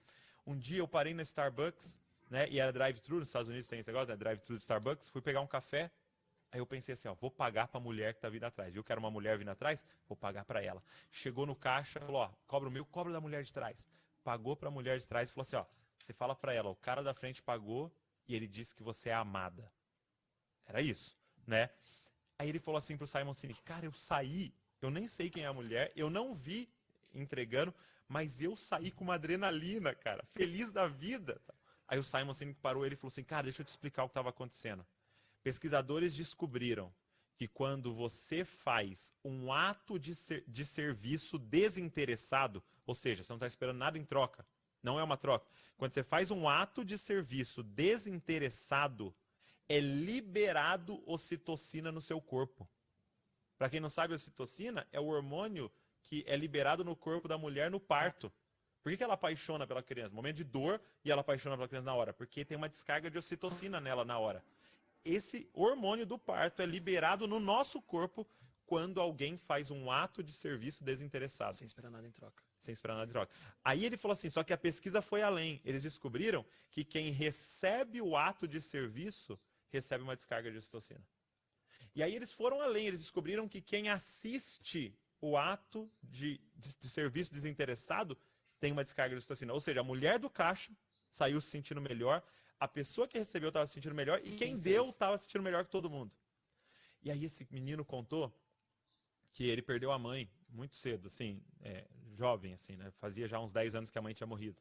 um dia eu parei na Starbucks, né? E era drive-thru, nos Estados Unidos tem esse negócio, né? Drive-thru de Starbucks, fui pegar um café, aí eu pensei assim, ó, vou pagar pra mulher que tá vindo atrás. Viu que era uma mulher vindo atrás? Vou pagar pra ela. Chegou no caixa, falou, ó, cobra o meu, cobra da mulher de trás. Pagou pra mulher de trás e falou assim, ó, você fala pra ela, o cara da frente pagou e ele disse que você é amada. Era isso, né? Aí ele falou assim pro Simon Sinek, cara, eu saí, eu nem sei quem é a mulher, eu não vi entregando, mas eu saí com uma adrenalina, cara, feliz da vida. Aí o Simon Sinek parou ele e falou assim, cara, deixa eu te explicar o que estava acontecendo. Pesquisadores descobriram que quando você faz um ato de serviço desinteressado, ou seja, você não está esperando nada em troca, não é uma troca. Quando você faz um ato de serviço desinteressado, é liberado ocitocina no seu corpo. Para quem não sabe, a ocitocina é o hormônio que é liberado no corpo da mulher no parto. Por que ela apaixona pela criança? Momento de dor e ela apaixona pela criança na hora. Porque tem uma descarga de ocitocina nela na hora. Esse hormônio do parto é liberado no nosso corpo quando alguém faz um ato de serviço desinteressado. Sem esperar nada em troca. Sem esperar nada em troca. Aí ele falou assim, só que a pesquisa foi além. Eles descobriram que quem recebe o ato de serviço recebe uma descarga de ocitocina. E aí eles foram além, eles descobriram que quem assiste o ato de serviço desinteressado tem uma descarga de ocitocina. Ou seja, a mulher do caixa saiu se sentindo melhor, a pessoa que recebeu estava se sentindo melhor e quem deu estava se sentindo melhor que todo mundo. E aí esse menino contou que ele perdeu a mãe muito cedo, assim, jovem, assim, né? Fazia já uns 10 anos que a mãe tinha morrido.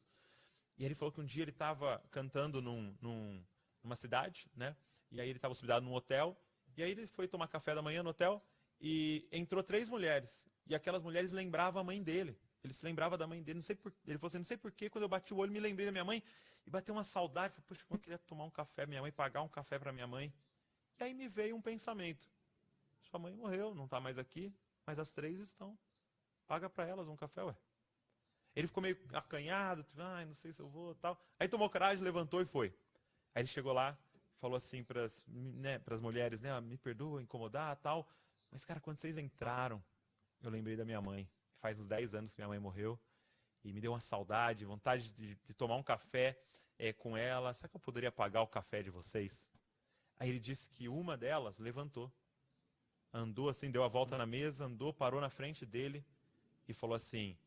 E ele falou que um dia ele estava cantando numa cidade, né? E aí ele estava hospedado num hotel, e aí ele foi tomar café da manhã no hotel, e entrou 3 mulheres, e aquelas mulheres lembravam a mãe dele. Ele se lembrava da mãe dele, ele falou assim, não sei porquê, quando eu bati o olho, me lembrei da minha mãe, e bateu uma saudade, falei, poxa, eu queria tomar um café, minha mãe, pagar um café para minha mãe. E aí me veio um pensamento, sua mãe morreu, não está mais aqui, mas as 3 estão, paga para elas um café, ué. Ele ficou meio acanhado, não sei se eu vou, tal. Aí tomou coragem, levantou e foi. Aí ele chegou lá, falou assim para as mulheres, né, me perdoa, incomodar, tal. Mas, cara, quando vocês entraram, eu lembrei da minha mãe. Faz uns 10 anos que minha mãe morreu. E me deu uma saudade, vontade de tomar um café com ela. Será que eu poderia pagar o café de vocês? Aí ele disse que uma delas levantou. Andou assim, deu a volta na mesa, andou, parou na frente dele e falou assim,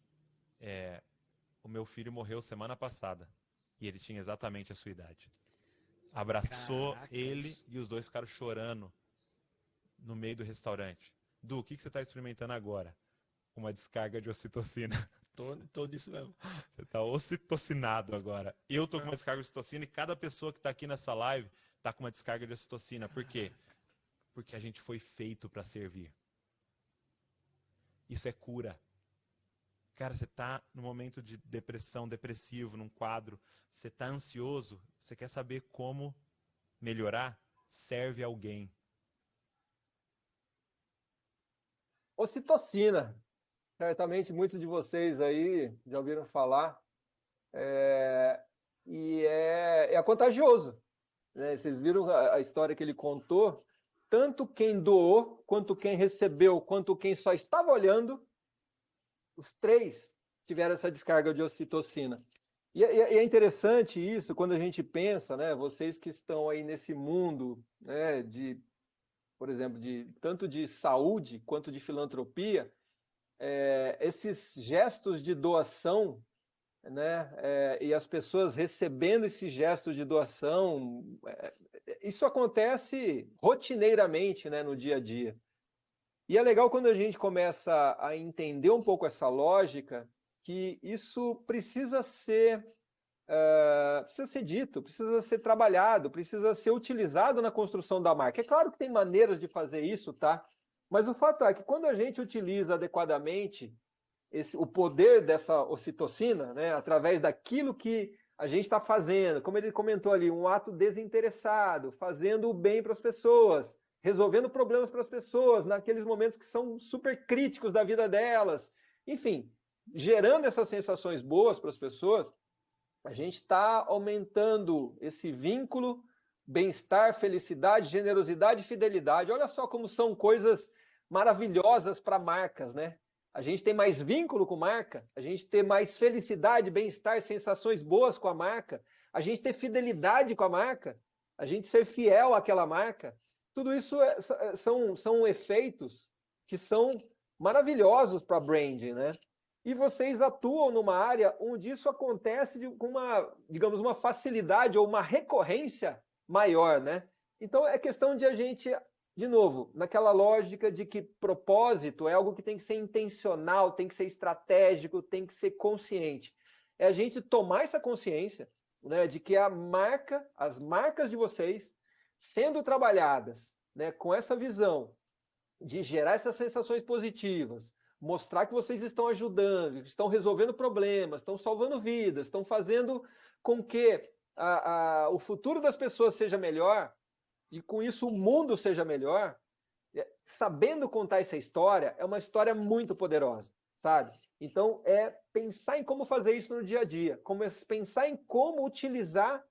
o meu filho morreu semana passada. E ele tinha exatamente a sua idade. Abraçou Caracas. ele e os dois ficaram chorando no meio do restaurante. Du, o que você está experimentando agora? Uma descarga de ocitocina. Tô nisso mesmo. Você está ocitocinado agora. Eu tô com uma descarga de ocitocina e cada pessoa que está aqui nessa live está com uma descarga de ocitocina. Por quê? Porque a gente foi feito para servir. Isso é cura. Cara, você está num momento de depressão, depressivo, num quadro, você está ansioso, você quer saber como melhorar? Serve alguém. Ocitocina. Certamente muitos de vocês aí já ouviram falar. E é contagioso, né? Vocês viram a história que ele contou? Tanto quem doou, quanto quem recebeu, quanto quem só estava olhando, os 3 tiveram essa descarga de ocitocina. E é interessante isso quando a gente pensa, né? Vocês que estão aí nesse mundo, né, por exemplo, tanto de saúde quanto de filantropia, esses gestos de doação, né, e as pessoas recebendo esses gestos de doação, isso acontece rotineiramente, né, no dia a dia. E é legal quando a gente começa a entender um pouco essa lógica, que isso precisa ser dito, precisa ser trabalhado, precisa ser utilizado na construção da marca. É claro que tem maneiras de fazer isso, tá? Mas o fato é que quando a gente utiliza adequadamente o poder dessa ocitocina, né, através daquilo que a gente está fazendo, como ele comentou ali, um ato desinteressado, fazendo o bem para as pessoas, resolvendo problemas para as pessoas, naqueles momentos que são super críticos da vida delas, enfim, gerando essas sensações boas para as pessoas, a gente está aumentando esse vínculo, bem-estar, felicidade, generosidade e fidelidade. Olha só como são coisas maravilhosas para marcas, né? A gente tem mais vínculo com marca, a gente tem mais felicidade, bem-estar, sensações boas com a marca, a gente ter fidelidade com a marca, a gente ser fiel àquela marca. Tudo isso são efeitos que são maravilhosos para branding, né? E vocês atuam numa área onde isso acontece com digamos, uma facilidade ou uma recorrência maior, né? Então é questão de a gente, de novo, naquela lógica de que propósito é algo que tem que ser intencional, tem que ser estratégico, tem que ser consciente. É a gente tomar essa consciência, né, de que as marcas de vocês, sendo trabalhadas, né, com essa visão de gerar essas sensações positivas, mostrar que vocês estão ajudando, estão resolvendo problemas, estão salvando vidas, estão fazendo com que o futuro das pessoas seja melhor e com isso o mundo seja melhor, sabendo contar essa história, é uma história muito poderosa, sabe? Então, pensar em como fazer isso no dia a dia, pensar em como utilizar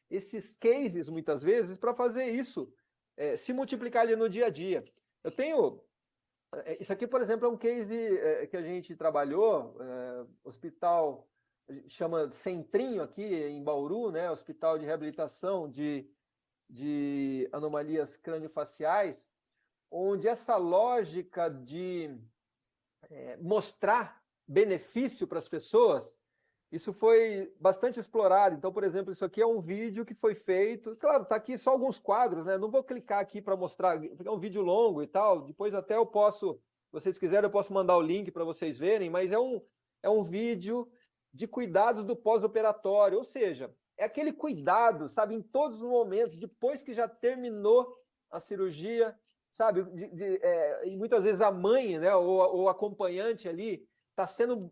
esses cases, muitas vezes, para fazer isso se multiplicar ali no dia a dia. Eu tenho... Isso aqui, por exemplo, é um case que a gente trabalhou, hospital, chama Centrinho aqui em Bauru, né? Hospital de reabilitação de anomalias craniofaciais, onde essa lógica de mostrar benefício para as pessoas Isso foi bastante explorado. Então, por exemplo, isso aqui é um vídeo que foi feito. Claro, está aqui só alguns quadros, né? Não vou clicar aqui para mostrar, porque é um vídeo longo e tal. Depois até eu posso, se vocês quiserem, eu posso mandar o link para vocês verem, mas é um vídeo de cuidados do pós-operatório, ou seja, é aquele cuidado, sabe, em todos os momentos, depois que já terminou a cirurgia, sabe, e muitas vezes a mãe, né, ou o acompanhante ali, está sendo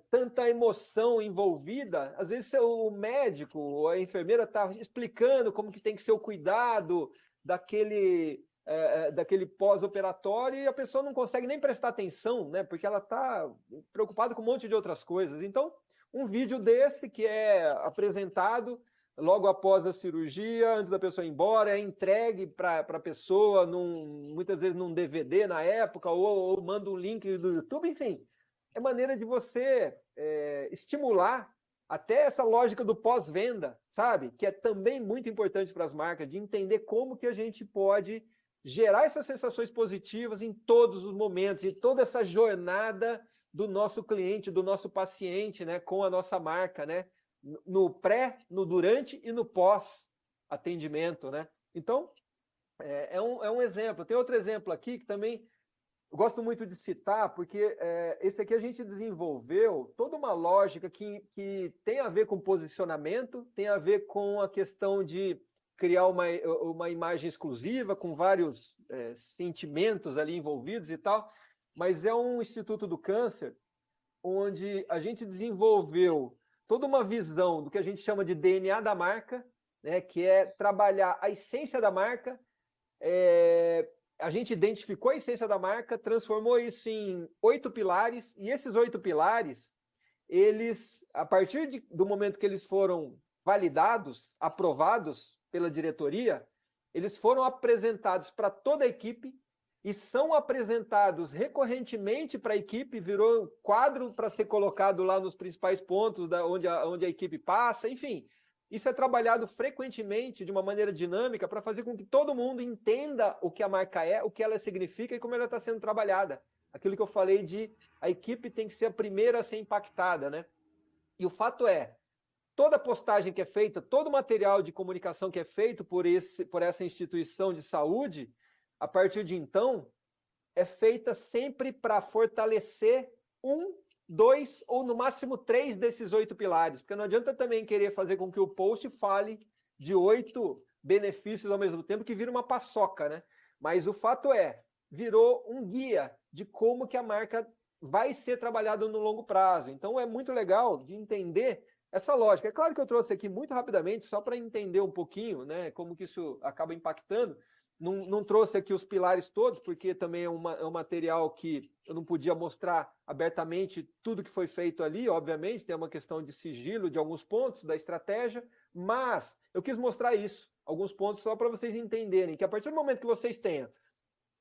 tanta emoção envolvida, às vezes o médico ou a enfermeira está explicando como que tem que ser o cuidado daquele pós-operatório e a pessoa não consegue nem prestar atenção, né? Porque ela está preocupada com um monte de outras coisas. Então, um vídeo desse que é apresentado logo após a cirurgia, antes da pessoa ir embora, é entregue para a pessoa, muitas vezes num DVD na época, ou manda um link do YouTube, enfim. É maneira de você estimular até essa lógica do pós-venda, sabe? Que é também muito importante para as marcas, de entender como que a gente pode gerar essas sensações positivas em todos os momentos, em toda essa jornada do nosso cliente, do nosso paciente, né, com a nossa marca, né? No pré, no durante e no pós-atendimento, né? Então, é um exemplo. Tem outro exemplo aqui que também eu gosto muito de citar, porque esse aqui a gente desenvolveu toda uma lógica que tem a ver com posicionamento, tem a ver com a questão de criar uma imagem exclusiva, com vários sentimentos ali envolvidos e tal, mas é um Instituto do Câncer, onde a gente desenvolveu toda uma visão do que a gente chama de DNA da marca, né, que é trabalhar a essência da marca, a gente identificou a essência da marca, transformou isso em 8 pilares, e esses 8 pilares, eles, a partir do momento que eles foram validados, aprovados pela diretoria, eles foram apresentados para toda a equipe e são apresentados recorrentemente para a equipe, virou um quadro para ser colocado lá nos principais pontos onde a equipe passa, enfim. Isso é trabalhado frequentemente, de uma maneira dinâmica, para fazer com que todo mundo entenda o que a marca é, o que ela significa e como ela está sendo trabalhada. Aquilo que eu falei de a equipe tem que ser a primeira a ser impactada, né? E o fato é, toda postagem que é feita, todo material de comunicação que é feito por essa instituição de saúde, a partir de então, é feita sempre para fortalecer 2 ou no máximo 3 desses 8 pilares, porque não adianta também querer fazer com que o post fale de 8 benefícios ao mesmo tempo, que vira uma paçoca, né? Mas o fato virou um guia de como que a marca vai ser trabalhada no longo prazo. Então é muito legal de entender essa lógica. É claro que eu trouxe aqui muito rapidamente, só para entender um pouquinho, né, como que isso acaba impactando. Não trouxe aqui os pilares todos, porque também é um material que eu não podia mostrar abertamente tudo que foi feito ali, obviamente, tem uma questão de sigilo de alguns pontos da estratégia, mas eu quis mostrar isso, alguns pontos só para vocês entenderem, que a partir do momento que vocês tenham,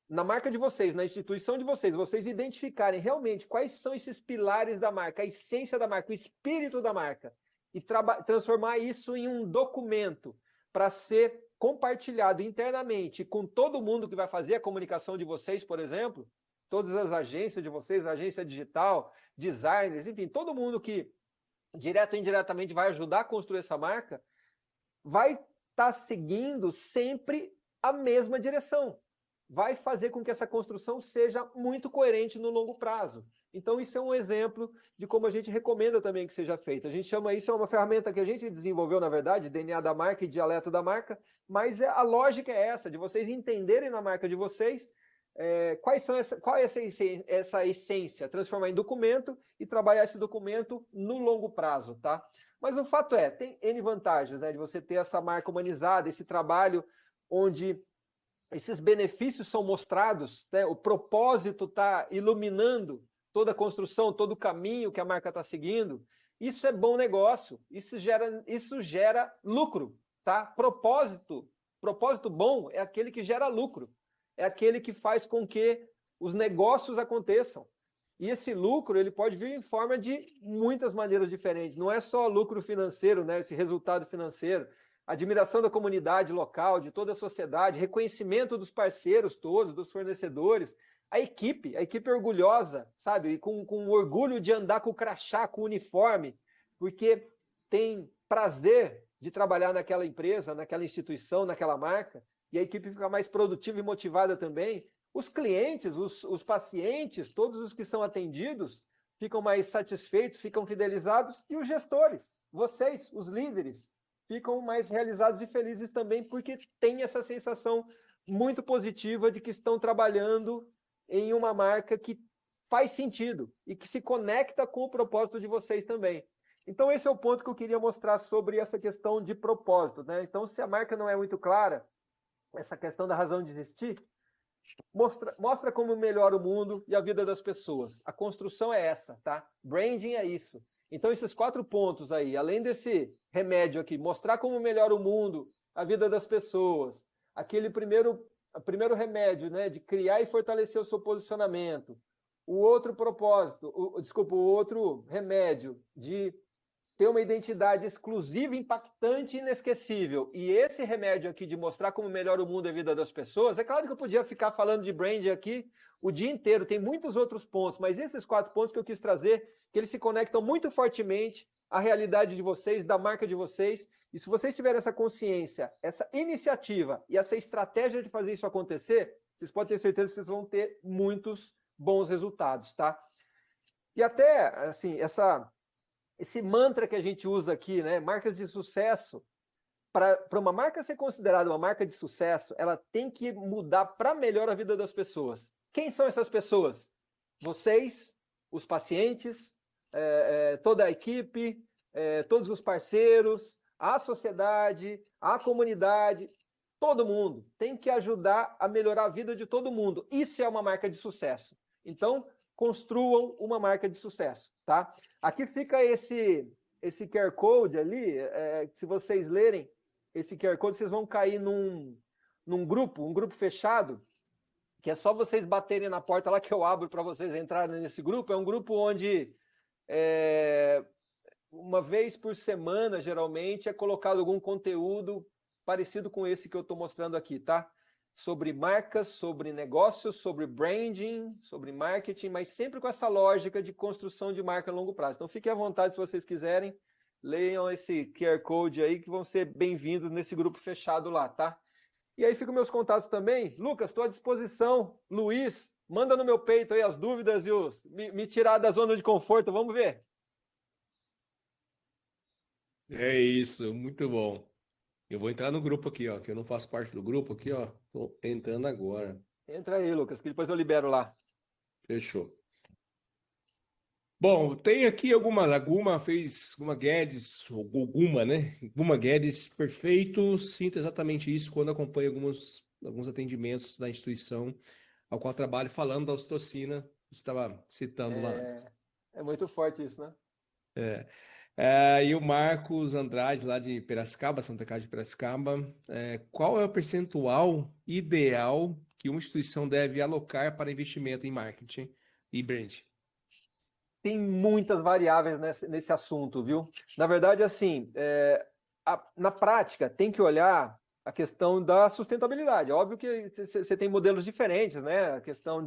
na marca de vocês, na instituição de vocês identificarem realmente quais são esses pilares da marca, a essência da marca, o espírito da marca, e transformar isso em um documento para ser compartilhado internamente com todo mundo que vai fazer a comunicação de vocês, por exemplo, todas as agências de vocês, agência digital, designers, enfim, todo mundo que direto ou indiretamente vai ajudar a construir essa marca, vai estar seguindo sempre a mesma direção. Vai fazer com que essa construção seja muito coerente no longo prazo. Então, isso é um exemplo de como a gente recomenda também que seja feito. A gente chama isso, é uma ferramenta que a gente desenvolveu, na verdade, DNA da marca e dialeto da marca, mas a lógica é essa, de vocês entenderem na marca de vocês qual é essa essência, transformar em documento e trabalhar esse documento no longo prazo, tá? Mas o fato tem N vantagens, né, de você ter essa marca humanizada, esse trabalho onde esses benefícios são mostrados, né? O propósito está iluminando toda a construção, todo o caminho que a marca está seguindo. Isso é bom negócio, isso gera lucro, tá? Propósito bom é aquele que gera lucro, é aquele que faz com que os negócios aconteçam. E esse lucro ele pode vir em forma de muitas maneiras diferentes, não é só lucro financeiro, né? Esse resultado financeiro. Admiração da comunidade local, de toda a sociedade, reconhecimento dos parceiros todos, dos fornecedores, a equipe orgulhosa, sabe? E com orgulho de andar com o crachá, com o uniforme, porque tem prazer de trabalhar naquela empresa, naquela instituição, naquela marca, e a equipe fica mais produtiva e motivada também. Os clientes, os pacientes, todos os que são atendidos, ficam mais satisfeitos, ficam fidelizados, e os gestores, vocês, os líderes, ficam mais realizados e felizes também, porque tem essa sensação muito positiva de que estão trabalhando em uma marca que faz sentido e que se conecta com o propósito de vocês também. Então, esse é o ponto que eu queria mostrar sobre essa questão de propósito, né? Então, se a marca não é muito clara, essa questão da razão de existir, mostra como melhora o mundo e a vida das pessoas. A construção é essa, tá? Branding é isso. Então, esses 4 pontos aí, além desse remédio aqui, mostrar como melhora o mundo, a vida das pessoas, aquele primeiro remédio, né, de criar e fortalecer o seu posicionamento, o outro propósito, o outro remédio de ter uma identidade exclusiva, impactante e inesquecível. E esse remédio aqui de mostrar como melhora o mundo e a vida das pessoas, é claro que eu podia ficar falando de brand aqui o dia inteiro, tem muitos outros pontos, mas esses 4 pontos que eu quis trazer, que eles se conectam muito fortemente à realidade de vocês, da marca de vocês, e se vocês tiverem essa consciência, essa iniciativa e essa estratégia de fazer isso acontecer, vocês podem ter certeza que vocês vão ter muitos bons resultados, tá? E até, assim, esse mantra que a gente usa aqui, né? Marcas de sucesso. Para uma marca ser considerada uma marca de sucesso, ela tem que mudar para melhor a vida das pessoas. Quem são essas pessoas? Vocês, os pacientes, toda a equipe, todos os parceiros, a sociedade, a comunidade, todo mundo. Tem que ajudar a melhorar a vida de todo mundo. Isso é uma marca de sucesso. Então, construam uma marca de sucesso, tá? Aqui fica esse QR Code ali, se vocês lerem esse QR Code, vocês vão cair num grupo, um grupo fechado, que é só vocês baterem na porta lá que eu abro para vocês entrarem nesse grupo. É um grupo onde uma vez por semana, geralmente, é colocado algum conteúdo parecido com esse que eu estou mostrando aqui, tá? Sobre marcas, sobre negócios, sobre branding, sobre marketing, mas sempre com essa lógica de construção de marca a longo prazo. Então, fiquem à vontade se vocês quiserem, leiam esse QR Code aí, que vão ser bem-vindos nesse grupo fechado lá, tá? E aí ficam meus contatos também. Lucas, estou à disposição. Luiz, manda no meu peito aí as dúvidas e me tirar da zona de conforto, vamos ver. É isso, muito bom. Eu vou entrar no grupo aqui, ó, que eu não faço parte do grupo aqui, ó. Tô entrando agora. Entra aí, Lucas, que depois eu libero lá. Fechou. Bom, tem aqui Guma Guedes, ou Guma, né? Guma Guedes, perfeito. Sinto exatamente isso quando acompanho alguns atendimentos da instituição ao qual trabalho, falando da ocitocina, você estava citando lá antes. É muito forte isso, né? E o Marcos Andrade, lá de Piracicaba, Santa Casa de Piracicaba, qual é o percentual ideal que uma instituição deve alocar para investimento em marketing e brand? Tem muitas variáveis nesse assunto, viu? Na verdade, assim, na prática, tem que olhar a questão da sustentabilidade. Óbvio que você tem modelos diferentes, né? A questão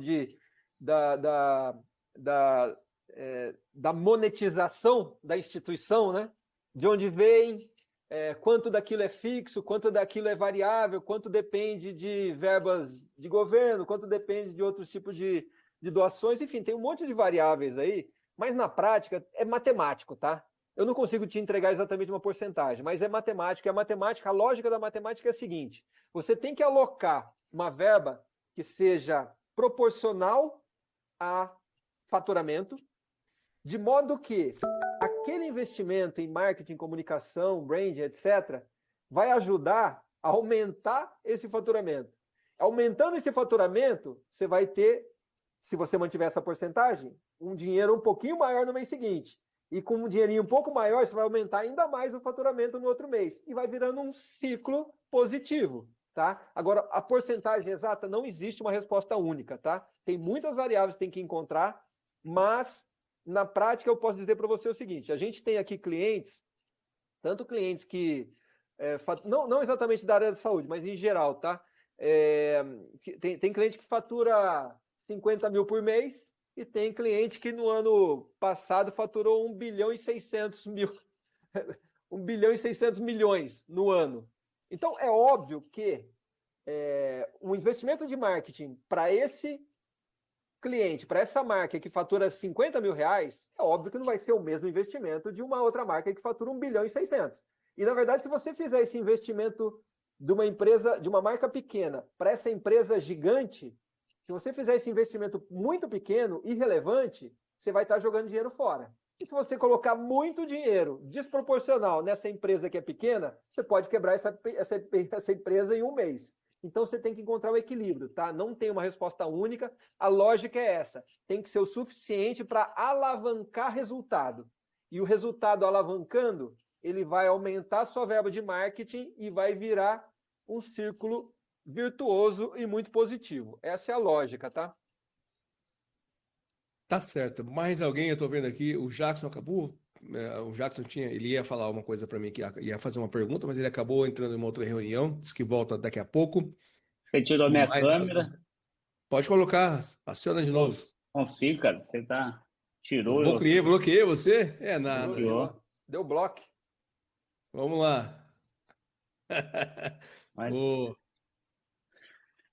da monetização da instituição, né? De onde vem, quanto daquilo é fixo, quanto daquilo é variável, quanto depende de verbas de governo, quanto depende de outros tipos de doações, enfim, tem um monte de variáveis aí, mas na prática é matemático, tá? Eu não consigo te entregar exatamente uma porcentagem, mas é matemática. A lógica da matemática é a seguinte: você tem que alocar uma verba que seja proporcional a faturamento, de modo que aquele investimento em marketing, comunicação, branding, etc., vai ajudar a aumentar esse faturamento. Aumentando esse faturamento, você vai ter, se você mantiver essa porcentagem, um dinheiro um pouquinho maior no mês seguinte. E com um dinheirinho um pouco maior, você vai aumentar ainda mais o faturamento no outro mês. E vai virando um ciclo positivo, tá? Agora, a porcentagem exata, não existe uma resposta única, tá? Tem muitas variáveis que tem que encontrar, mas na prática eu posso dizer para você o seguinte: a gente tem aqui clientes, tanto clientes que, não exatamente da área da saúde, mas em geral, tá? Tem cliente que fatura 50 mil por mês e tem cliente que no ano passado faturou 1 bilhão e 600 mil, 1 bilhão e 600 milhões no ano. Então, é óbvio que o investimento de marketing para esse cliente, para essa marca que fatura 50 mil reais, é óbvio que não vai ser o mesmo investimento de uma outra marca que fatura 1 bilhão e 600. E, na verdade, se você fizer esse investimento de uma empresa, de uma marca pequena, para essa empresa gigante, se você fizer esse investimento muito pequeno, irrelevante, você vai estar jogando dinheiro fora. E se você colocar muito dinheiro desproporcional nessa empresa que é pequena, você pode quebrar essa empresa em um mês. Então, você tem que encontrar o equilíbrio, tá? Não tem uma resposta única. A lógica é essa. Tem que ser o suficiente para alavancar resultado. E o resultado alavancando, ele vai aumentar a sua verba de marketing e vai virar um círculo virtuoso e muito positivo. Essa é a lógica, tá? Tá certo. Mais alguém? Eu tô vendo aqui. O Jackson acabou. O Jackson ele ia falar uma coisa para mim, que ia fazer uma pergunta, mas ele acabou entrando em uma outra reunião. Diz que volta daqui a pouco. Você tirou minha Mais câmera. Pode colocar. Aciona de novo. Consigo, cara. Você tirou. Bloqueei você? É nada. Deu bloco. Vamos lá. Mas,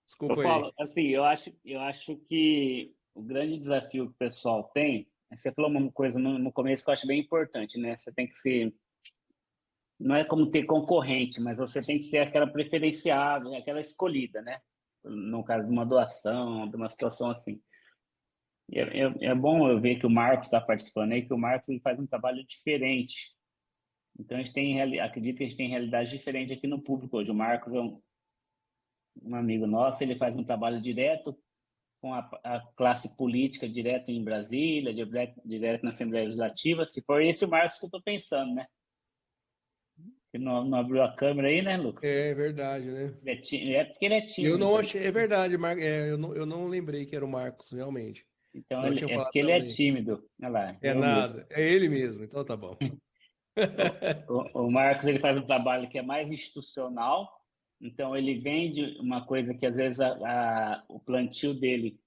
Desculpa aí. Paulo, assim, eu acho que o grande desafio que o pessoal tem, você falou uma coisa no começo que eu acho bem importante, né? Você tem que ser, não é como ter concorrente, mas você tem que ser aquela preferenciada, aquela escolhida, né? No caso de uma doação, de uma situação assim. E é bom eu ver que o Marcos está participando aí, que o Marcos ele faz um trabalho diferente. Então, acredito que a gente tem realidade diferente aqui no público hoje. O Marcos é um amigo nosso, ele faz um trabalho direto com a classe política, direto em Brasília, direto na Assembleia Legislativa. Se for esse o Marcos que eu estou pensando, né? Que não abriu a câmera aí, né, Lucas? É verdade, né? É porque ele é tímido. Eu não achei, é verdade, eu não lembrei que era o Marcos, realmente. Então, é porque ele é tímido. Olha lá. É nada, é ele mesmo, então tá bom. O Marcos ele faz um trabalho que é mais institucional, então ele vende uma coisa que às vezes o plantio dele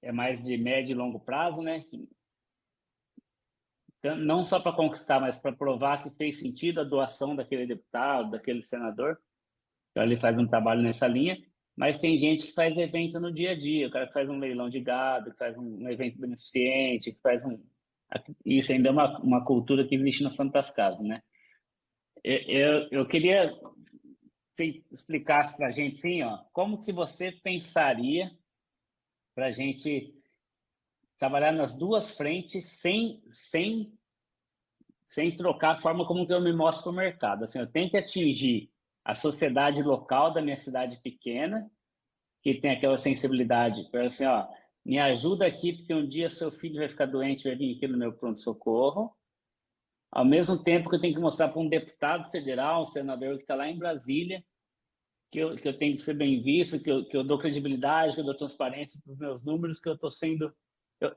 é mais de médio e longo prazo, né? Então, não só para conquistar, mas para provar que fez sentido a doação daquele deputado, daquele senador. Então ele faz um trabalho nessa linha, mas tem gente que faz evento no dia a dia, o cara que faz um leilão de gado, que faz um evento beneficente, que faz Isso ainda é uma cultura que existe nas Santas Casas, né? Eu queria que você explicasse para a gente, sim, ó, como que você pensaria para a gente trabalhar nas duas frentes sem trocar a forma como que eu me mostro para o mercado. Assim, eu tenho que atingir a sociedade local da minha cidade pequena, que tem aquela sensibilidade, para assim, ó, me ajuda aqui, porque um dia seu filho vai ficar doente, vai vir aqui no meu pronto-socorro. Ao mesmo tempo que eu tenho que mostrar para um deputado federal, um senador que está lá em Brasília, que eu tenho que ser bem visto, que eu dou credibilidade, que eu dou transparência para os meus números, que eu estou sendo...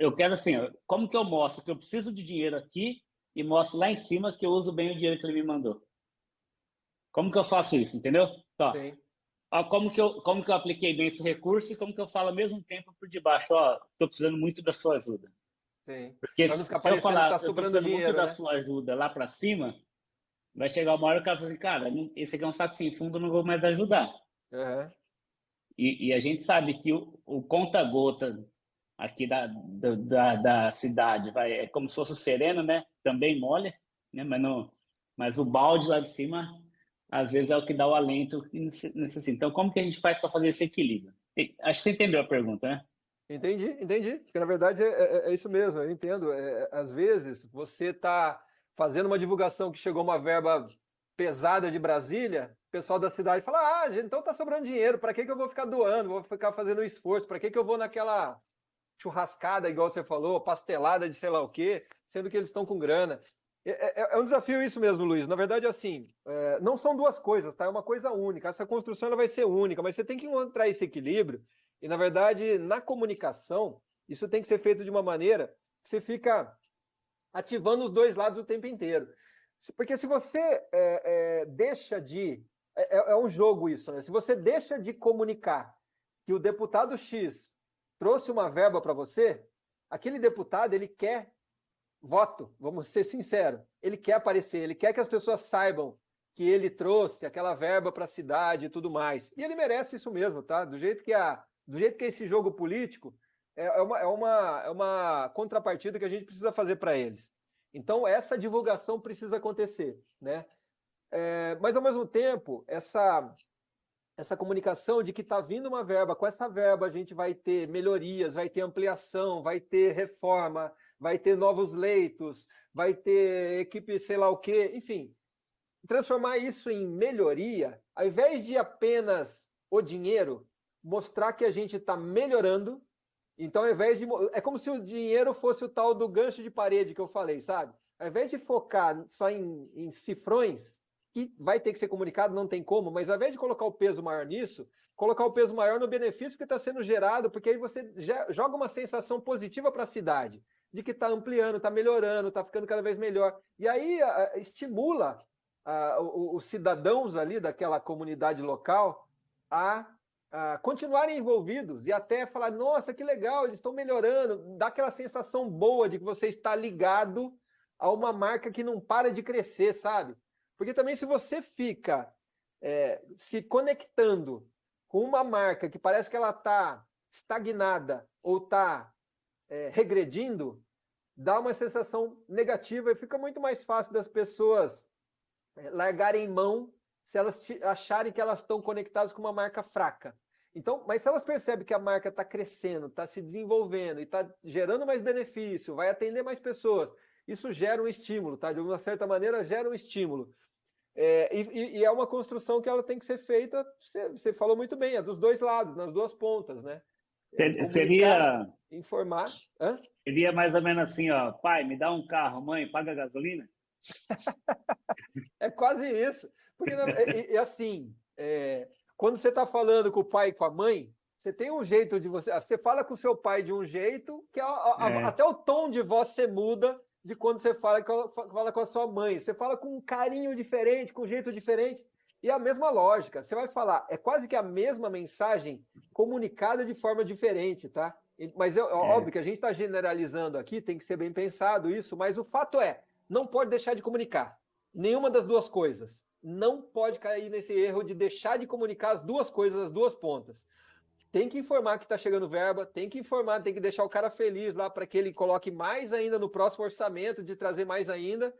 Eu quero assim, como que eu mostro que eu preciso de dinheiro aqui e mostro lá em cima que eu uso bem o dinheiro que ele me mandou? Como que eu faço isso, entendeu? Tá. Sim. Como que eu apliquei bem esse recurso e como que eu falo ao mesmo tempo por debaixo, estou precisando muito da sua ajuda. Sim. Porque Pra não ficar se eu falar, que tá sobrando eu dinheiro, muito né? da sua ajuda lá para cima, vai chegar uma hora que o cara fala assim, cara, esse aqui é um saco sem fundo, eu não vou mais ajudar. Uhum. E a gente sabe que o conta-gota aqui da cidade é como se fosse o sereno, né? Também molha, né? Mas o balde lá de cima, às vezes, é o que dá o alento necessita. Então, como que a gente faz para fazer esse equilíbrio? Acho que você entendeu a pergunta, né? Entendi. Porque, na verdade, é isso mesmo, eu entendo. Às vezes, você está fazendo uma divulgação que chegou uma verba pesada de Brasília, o pessoal da cidade fala, então tá sobrando dinheiro, para que eu vou ficar doando, vou ficar fazendo esforço, para que eu vou naquela churrascada, igual você falou, pastelada de sei lá o quê, sendo que eles estão com grana. É um desafio isso mesmo, Luiz. Na verdade, assim, não são duas coisas, tá? É uma coisa única. Essa construção ela vai ser única, mas você tem que encontrar esse equilíbrio. E, na verdade, na comunicação, isso tem que ser feito de uma maneira que você fica ativando os dois lados o tempo inteiro. Porque se você deixa de... É um jogo isso, né? Se você deixa de comunicar que o deputado X trouxe uma verba para você, aquele deputado, ele quer voto, vamos ser sinceros. Ele quer aparecer, ele quer que as pessoas saibam que ele trouxe aquela verba para a cidade e tudo mais. E ele merece isso mesmo, tá? Do jeito que é esse jogo político, é uma contrapartida que a gente precisa fazer para eles. Então, essa divulgação precisa acontecer, né? Mas, ao mesmo tempo, essa comunicação de que está vindo uma verba, com essa verba a gente vai ter melhorias, vai ter ampliação, vai ter reforma, vai ter novos leitos, vai ter equipe sei lá o quê, enfim, transformar isso em melhoria, ao invés de apenas o dinheiro, mostrar que a gente está melhorando. Então, ao invés de... É como se o dinheiro fosse o tal do gancho de parede que eu falei, sabe? Ao invés de focar só em cifrões, que vai ter que ser comunicado, não tem como, mas ao invés de colocar o peso maior nisso, colocar o peso maior no benefício que está sendo gerado, porque aí você joga uma sensação positiva para a cidade, de que está ampliando, está melhorando, está ficando cada vez melhor. E aí estimula os cidadãos ali daquela comunidade local a continuarem envolvidos e até falar, nossa, que legal, eles estão melhorando, dá aquela sensação boa de que você está ligado a uma marca que não para de crescer, sabe? Porque também se você fica se conectando com uma marca que parece que ela está estagnada ou está regredindo, dá uma sensação negativa e fica muito mais fácil das pessoas largarem mão se elas acharem que elas estão conectadas com uma marca fraca. Então, mas se elas percebem que a marca está crescendo, está se desenvolvendo e está gerando mais benefício, vai atender mais pessoas, isso gera um estímulo, tá? De uma certa maneira, gera um estímulo. E é uma construção que ela tem que ser feita, você falou muito bem, é dos dois lados, nas duas pontas, né? Seria informar. Seria mais ou menos assim, ó, pai, me dá um carro, mãe, paga a gasolina? É quase isso. Porque, assim, quando você está falando com o pai e com a mãe, você tem um jeito de você fala com o seu pai de um jeito que até o tom de voz você muda de quando você fala com a sua mãe. Você fala com um carinho diferente, com um jeito diferente. E a mesma lógica. Você vai falar, é quase que a mesma mensagem comunicada de forma diferente, tá? Mas óbvio que a gente está generalizando aqui, tem que ser bem pensado isso, mas o fato não pode deixar de comunicar. Nenhuma das duas coisas. Não pode cair nesse erro de deixar de comunicar as duas coisas, as duas pontas. Tem que informar que está chegando verba, tem que informar, tem que deixar o cara feliz lá para que ele coloque mais ainda no próximo orçamento, de trazer mais ainda.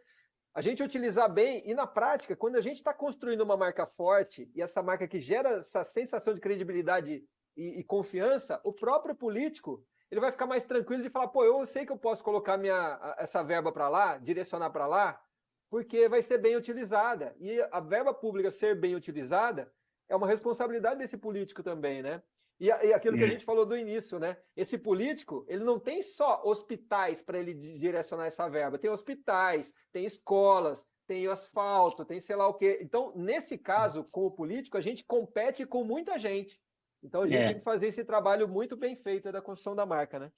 A gente utilizar bem, e na prática, quando a gente está construindo uma marca forte, e essa marca que gera essa sensação de credibilidade e confiança, o próprio político ele vai ficar mais tranquilo de falar, pô, eu sei que eu posso colocar essa verba para lá, direcionar para lá, porque vai ser bem utilizada. E a verba pública ser bem utilizada é uma responsabilidade desse político também, né? E aquilo que a gente falou do início, né? Esse político, ele não tem só hospitais para ele direcionar essa verba. Tem hospitais, tem escolas, tem asfalto, tem sei lá o quê. Então, nesse caso, com o político, a gente compete com muita gente. Então, a gente tem que fazer esse trabalho muito bem feito da construção da marca, né?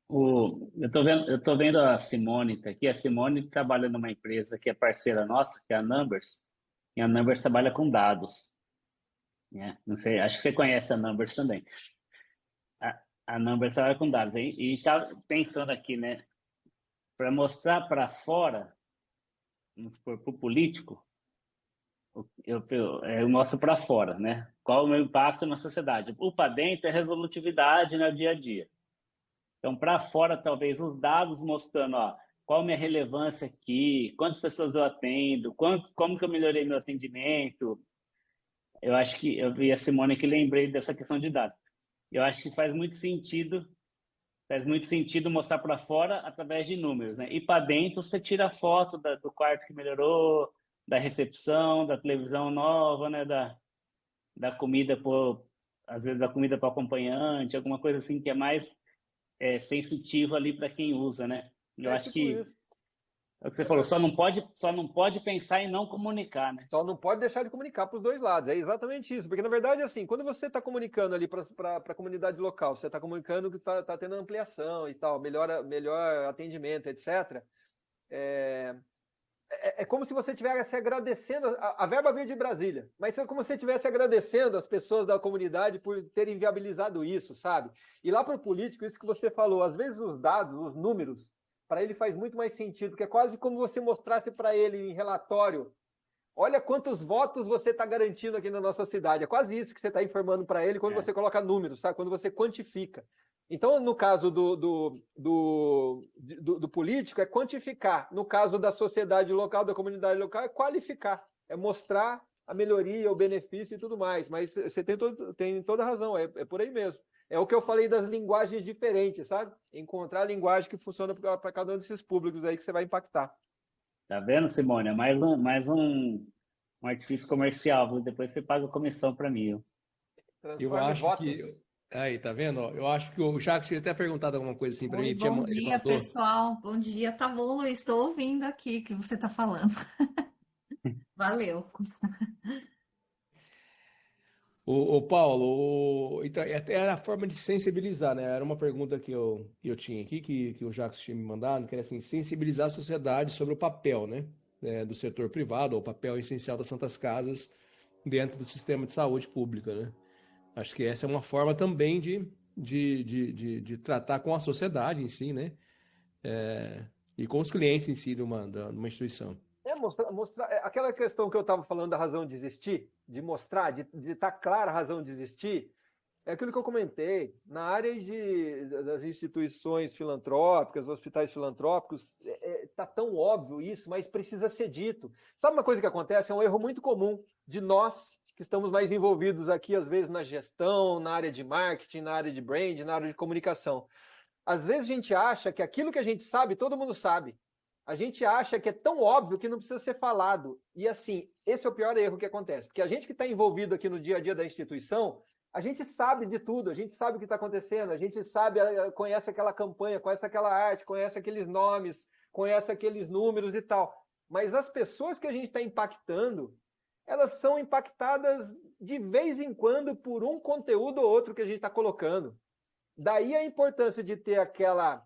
Eu tô vendo a Simone tá aqui. A Simone trabalha numa empresa que é parceira nossa, que é a Numbers. E a Numbers trabalha com dados. Não sei, acho que você conhece a Numbers também. A Numbers trabalha com dados. E está pensando aqui, né? Para mostrar para fora, vamos supor, para o político, eu mostro para fora, né? Qual o meu impacto na sociedade? O para dentro é resolutividade no dia a dia. Então, para fora, talvez os dados mostrando, qual a minha relevância aqui, quantas pessoas eu atendo, como que eu melhorei meu atendimento. Eu acho que eu vi a Simone que lembrei dessa questão de dados. Eu acho que faz muito sentido mostrar para fora através de números, né? E para dentro você tira a foto do quarto que melhorou, da recepção, da televisão nova, né? Da comida às vezes da comida para acompanhante, alguma coisa assim que é mais sensitivo ali para quem usa, né? Eu acho que isso. É o que você falou, só não pode pensar em não comunicar, né? Só não pode deixar de comunicar para os dois lados. É exatamente isso. Porque, na verdade, assim, quando você está comunicando ali para a comunidade local, você está comunicando que está tendo ampliação e tal, melhor atendimento, etc. é como se você estivesse agradecendo, a verba veio de Brasília, mas é como se você estivesse agradecendo as pessoas da comunidade por terem viabilizado isso, sabe? E lá para o político, isso que você falou, às vezes os dados, os números, para ele faz muito mais sentido, porque é quase como você mostrasse para ele em relatório, olha quantos votos você está garantindo aqui na nossa cidade. É quase isso que você está informando para ele quando você coloca números, sabe? Quando você quantifica. Então, no caso do político, é quantificar. No caso da sociedade local, da comunidade local, é qualificar. É mostrar a melhoria, o benefício e tudo mais. Mas você tem toda a razão, é por aí mesmo. É o que eu falei das linguagens diferentes, sabe? Encontrar a linguagem que funciona para cada um desses públicos aí que você vai impactar. Tá vendo, Simone? É mais um artifício comercial, viu? Depois você paga comissão para mim. Eu Transforma em acho votos. que. Aí, tá vendo? Ó, eu acho que o Jacques tinha até perguntado alguma coisa assim para mim. Oi, bom Ele dia, mandou. pessoal. Bom dia, tá bom, Luiz? Estou ouvindo aqui o que você está falando. Valeu. O Paulo, então, até era a forma de sensibilizar, né? Era uma pergunta que eu tinha aqui, que o Jacques tinha me mandado, que era assim, sensibilizar a sociedade sobre o papel, né? Do setor privado, ou o papel essencial das santas casas dentro do sistema de saúde pública, né? Acho que essa é uma forma também de tratar com a sociedade em si, né? E com os clientes em si de uma instituição. Mostrar aquela questão que eu estava falando da razão de existir, de mostrar, de estar clara a razão de existir, é aquilo que eu comentei. Na área das instituições filantrópicas, hospitais filantrópicos, está tão óbvio isso, mas precisa ser dito. Sabe uma coisa que acontece? É um erro muito comum de nós que estamos mais envolvidos aqui, às vezes, na gestão, na área de marketing, na área de brand, na área de comunicação. Às vezes a gente acha que aquilo que a gente sabe, todo mundo sabe. A gente acha que é tão óbvio que não precisa ser falado. E assim, esse é o pior erro que acontece. Porque a gente que está envolvido aqui no dia a dia da instituição, a gente sabe de tudo, a gente sabe o que está acontecendo, a gente sabe, conhece aquela campanha, conhece aquela arte, conhece aqueles nomes, conhece aqueles números e tal. Mas as pessoas que a gente está impactando, elas são impactadas de vez em quando por um conteúdo ou outro que a gente está colocando. Daí a importância de ter aquela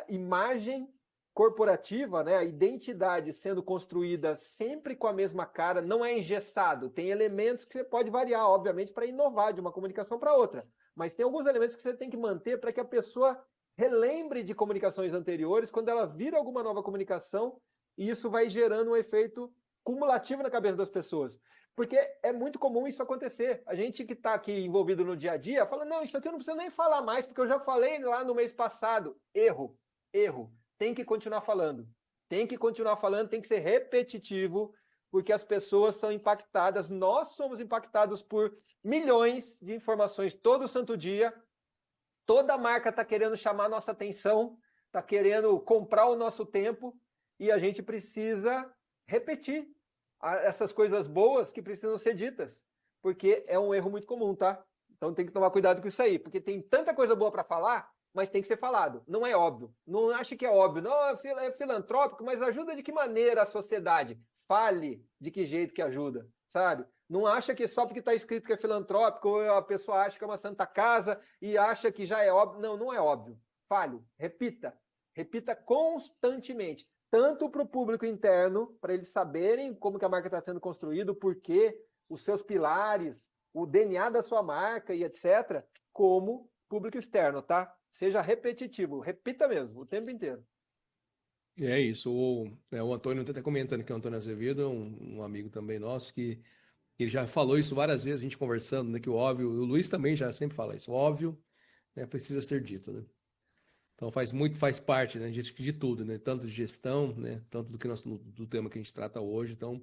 imagem corporativa, né, a identidade sendo construída sempre com a mesma cara, não é engessado. Tem elementos que você pode variar, obviamente, para inovar de uma comunicação para outra. Mas tem alguns elementos que você tem que manter para que a pessoa relembre de comunicações anteriores quando ela vira alguma nova comunicação, e isso vai gerando um efeito cumulativo na cabeça das pessoas. Porque é muito comum isso acontecer. A gente que está aqui envolvido no dia a dia fala, não, isso aqui eu não preciso nem falar mais, porque eu já falei lá no mês passado. Erro. Tem que continuar falando. Tem que ser repetitivo, porque as pessoas são impactadas, nós somos impactados por milhões de informações todo santo dia. Toda marca está querendo chamar a nossa atenção, está querendo comprar o nosso tempo, e a gente precisa repetir essas coisas boas que precisam ser ditas, porque é um erro muito comum, tá? Então tem que tomar cuidado com isso aí, porque tem tanta coisa boa para falar, mas tem que ser falado. Não é óbvio. Não ache que é óbvio. Não, é filantrópico, mas ajuda de que maneira a sociedade? Fale de que jeito que ajuda, sabe? Não acha que só porque está escrito que é filantrópico, ou a pessoa acha que é uma santa casa e acha que já é óbvio. Não, não é óbvio. Fale, repita. Repita constantemente. Tanto para o público interno, para eles saberem como que a marca está sendo construída, o porquê, os seus pilares, o DNA da sua marca e etc., como público externo, tá? Seja repetitivo, repita mesmo, o tempo inteiro. É isso. O Antônio está até comentando que o Antônio Azevedo, um amigo também nosso, que ele já falou isso várias vezes, a gente conversando, né, que o óbvio, o Luiz também já sempre fala isso, o óbvio, né, precisa ser dito, né? Então faz parte, né, de tudo, né? Tanto de gestão, né, tanto do tema que a gente trata hoje, então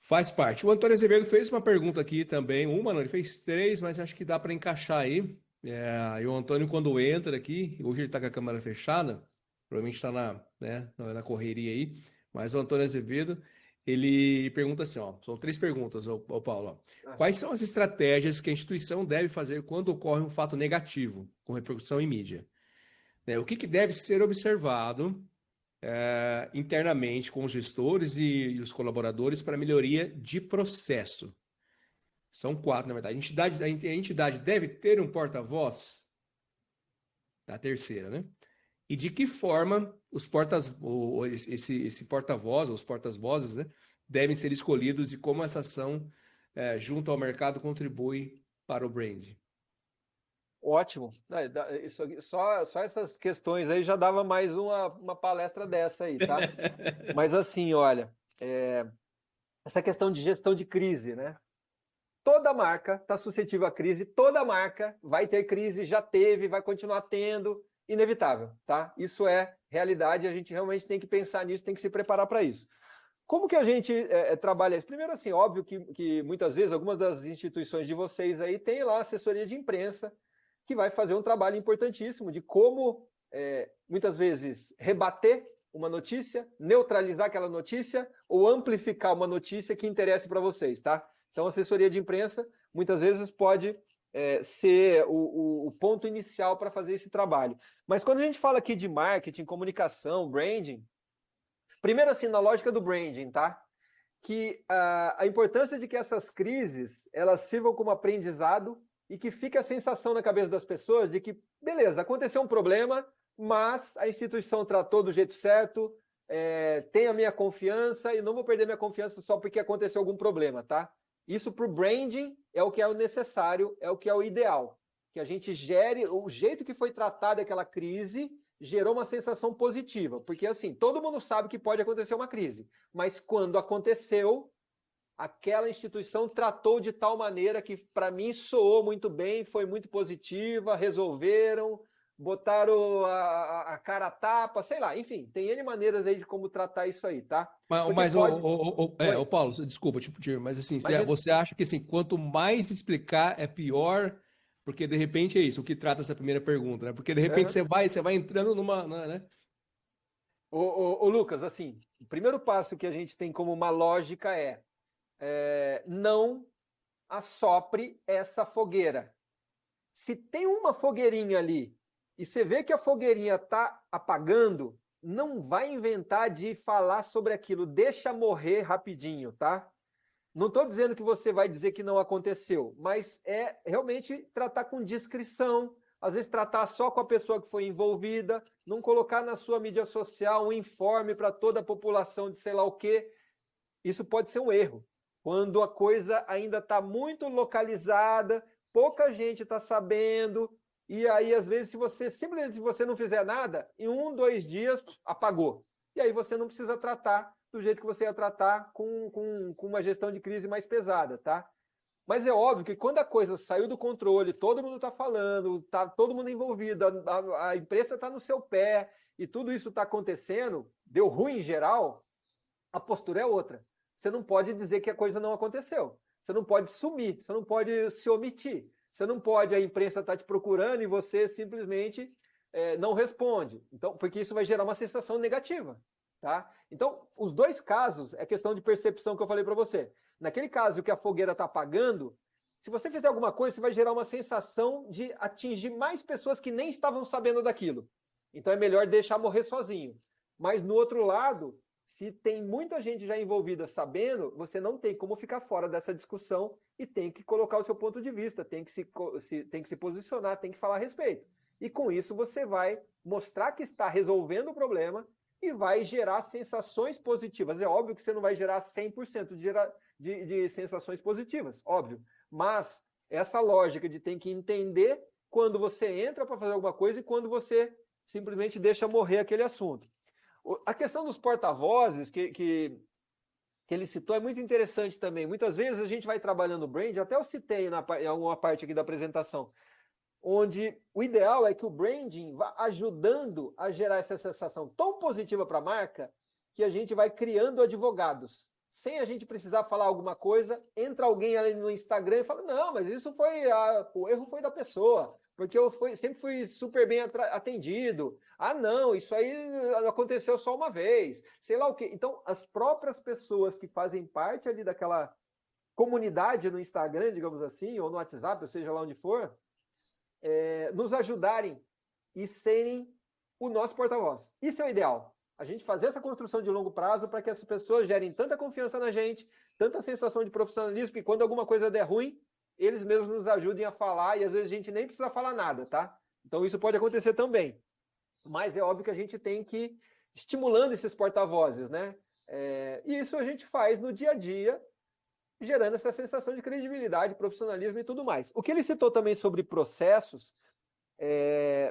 faz parte. O Antônio Azevedo fez uma pergunta aqui também, ele fez 3, mas acho que dá para encaixar aí. E o Antônio, quando entra aqui, hoje ele está com a câmera fechada, provavelmente está na correria aí, mas o Antônio Azevedo, ele pergunta assim, ó, são 3 perguntas, ô Paulo. Ó. Quais são as estratégias que a instituição deve fazer quando ocorre um fato negativo, com repercussão em mídia? O que deve ser observado internamente com os gestores e os colaboradores para melhoria de processo? São 4, na verdade. A entidade deve ter um porta-voz? A terceira, né? e de que forma esse porta-voz, ou os portas-vozes, né, devem ser escolhidos e como essa ação junto ao mercado contribui para o brand. Ótimo. Só essas questões aí já dava mais uma palestra dessa aí, tá? Mas assim, olha, essa questão de gestão de crise, né? Toda marca está suscetível à crise, toda marca vai ter crise, já teve, vai continuar tendo, inevitável, tá? Isso é realidade, a gente realmente tem que pensar nisso, tem que se preparar para isso. Como que a gente trabalha isso? Primeiro, assim, óbvio que muitas vezes algumas das instituições de vocês aí têm lá assessoria de imprensa, que vai fazer um trabalho importantíssimo de como, muitas vezes, rebater uma notícia, neutralizar aquela notícia ou amplificar uma notícia que interesse para vocês, tá? Então, assessoria de imprensa, muitas vezes, pode ser o ponto inicial para fazer esse trabalho. Mas quando a gente fala aqui de marketing, comunicação, branding, primeiro, assim, na lógica do branding, tá? Que a importância de que essas crises, elas sirvam como aprendizado e que fique a sensação na cabeça das pessoas de que, beleza, aconteceu um problema, mas a instituição tratou do jeito certo, tem a minha confiança e não vou perder minha confiança só porque aconteceu algum problema, tá? Isso para o branding é o que é o necessário, é o que é o ideal. Que a gente gere, o jeito que foi tratada aquela crise gerou uma sensação positiva. Porque assim, todo mundo sabe que pode acontecer uma crise, mas quando aconteceu, aquela instituição tratou de tal maneira que para mim soou muito bem, foi muito positiva, resolveram, botaram a cara a tapa, sei lá, enfim, tem N maneiras aí de como tratar isso aí, tá? Mas pode... ô Paulo, desculpa, mas assim, Mas você acha que assim, quanto mais explicar é pior, porque de repente é isso, o que trata essa primeira pergunta, né? Porque de repente você vai entrando né? Ô, Lucas, assim, o primeiro passo que a gente tem como uma lógica não assopre essa fogueira. Se tem uma fogueirinha ali e você vê que a fogueirinha está apagando, não vai inventar de falar sobre aquilo, deixa morrer rapidinho, tá? Não estou dizendo que você vai dizer que não aconteceu, mas é realmente tratar com discrição, às vezes tratar só com a pessoa que foi envolvida, não colocar na sua mídia social um informe para toda a população de sei lá o quê. Isso pode ser um erro. Quando a coisa ainda está muito localizada, pouca gente está sabendo, e aí, às vezes, se você não fizer nada, em 1, 2 dias, apagou. E aí você não precisa tratar do jeito que você ia tratar com uma gestão de crise mais pesada, tá? Mas é óbvio que quando a coisa saiu do controle, todo mundo está falando, está todo mundo envolvido, a imprensa está no seu pé, e tudo isso está acontecendo, deu ruim em geral, a postura é outra. Você não pode dizer que a coisa não aconteceu. Você não pode sumir, você não pode se omitir. Você não pode, a imprensa está te procurando e você simplesmente não responde. Então, porque isso vai gerar uma sensação negativa. Tá? Então, os dois casos é questão de percepção que eu falei para você. Naquele caso que a fogueira está apagando, se você fizer alguma coisa, você vai gerar uma sensação de atingir mais pessoas que nem estavam sabendo daquilo. Então, é melhor deixar morrer sozinho. Mas, no outro lado, se tem muita gente já envolvida sabendo, você não tem como ficar fora dessa discussão e tem que colocar o seu ponto de vista, tem que se posicionar, tem que falar a respeito. E com isso você vai mostrar que está resolvendo o problema e vai gerar sensações positivas. É óbvio que você não vai gerar 100% de sensações positivas, óbvio. Mas essa lógica de tem que entender quando você entra para fazer alguma coisa e quando você simplesmente deixa morrer aquele assunto. A questão dos porta-vozes que ele citou é muito interessante também. Muitas vezes a gente vai trabalhando o brand, até eu citei em alguma parte aqui da apresentação, onde o ideal é que o branding vá ajudando a gerar essa sensação tão positiva para a marca que a gente vai criando advogados. Sem a gente precisar falar alguma coisa, entra alguém ali no Instagram e fala, não, mas isso o erro foi da pessoa, porque eu sempre fui super bem atendido. Ah, não, isso aí aconteceu só uma vez. Sei lá o quê. Então, as próprias pessoas que fazem parte ali daquela comunidade no Instagram, digamos assim, ou no WhatsApp, ou seja lá onde for, nos ajudarem e serem o nosso porta-voz. Isso é o ideal. A gente fazer essa construção de longo prazo para que essas pessoas gerem tanta confiança na gente, tanta sensação de profissionalismo, que quando alguma coisa der ruim, eles mesmos nos ajudem a falar e às vezes a gente nem precisa falar nada, tá? Então isso pode acontecer também. mas é óbvio que a gente tem que ir estimulando esses porta-vozes, né? E isso a gente faz no dia a dia, gerando essa sensação de credibilidade, profissionalismo e tudo mais. O que ele citou também sobre processos,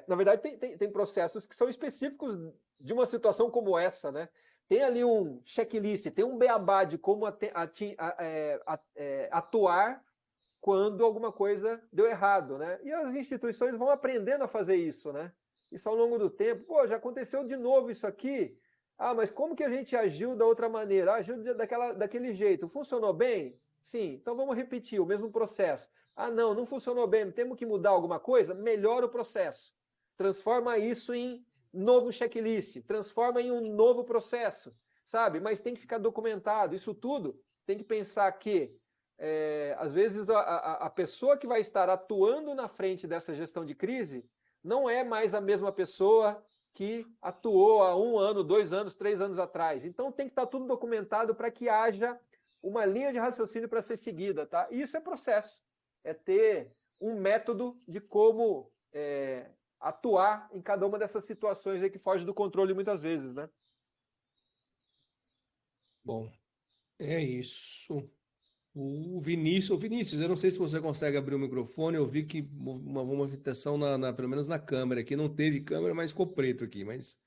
na verdade, tem processos que são específicos de uma situação como essa, né? Tem ali um checklist, tem um beabá de como atuar quando alguma coisa deu errado, né? E as instituições vão aprendendo a fazer isso, né? Isso ao longo do tempo. Pô, já aconteceu de novo isso aqui? Ah, mas como que a gente agiu da outra maneira? Agiu daquele jeito. Funcionou bem? Sim. Então vamos repetir o mesmo processo. Ah, não funcionou bem. Temos que mudar alguma coisa? Melhora o processo. Transforma isso em novo checklist. Transforma em um novo processo, sabe? Mas tem que ficar documentado. Isso tudo tem que pensar que, às vezes, a pessoa que vai estar atuando na frente dessa gestão de crise não é mais a mesma pessoa que atuou há 1 ano, 2 anos, 3 anos atrás. Então tem que estar tudo documentado para que haja uma linha de raciocínio para ser seguida, tá? E isso é processo. É ter um método de como atuar em cada uma dessas situações aí que foge do controle muitas vezes, né? Bom, é isso. O Vinícius, eu não sei se você consegue abrir o microfone, eu vi que uma movimentação pelo menos na câmera aqui, não teve câmera, mas ficou preto aqui, mas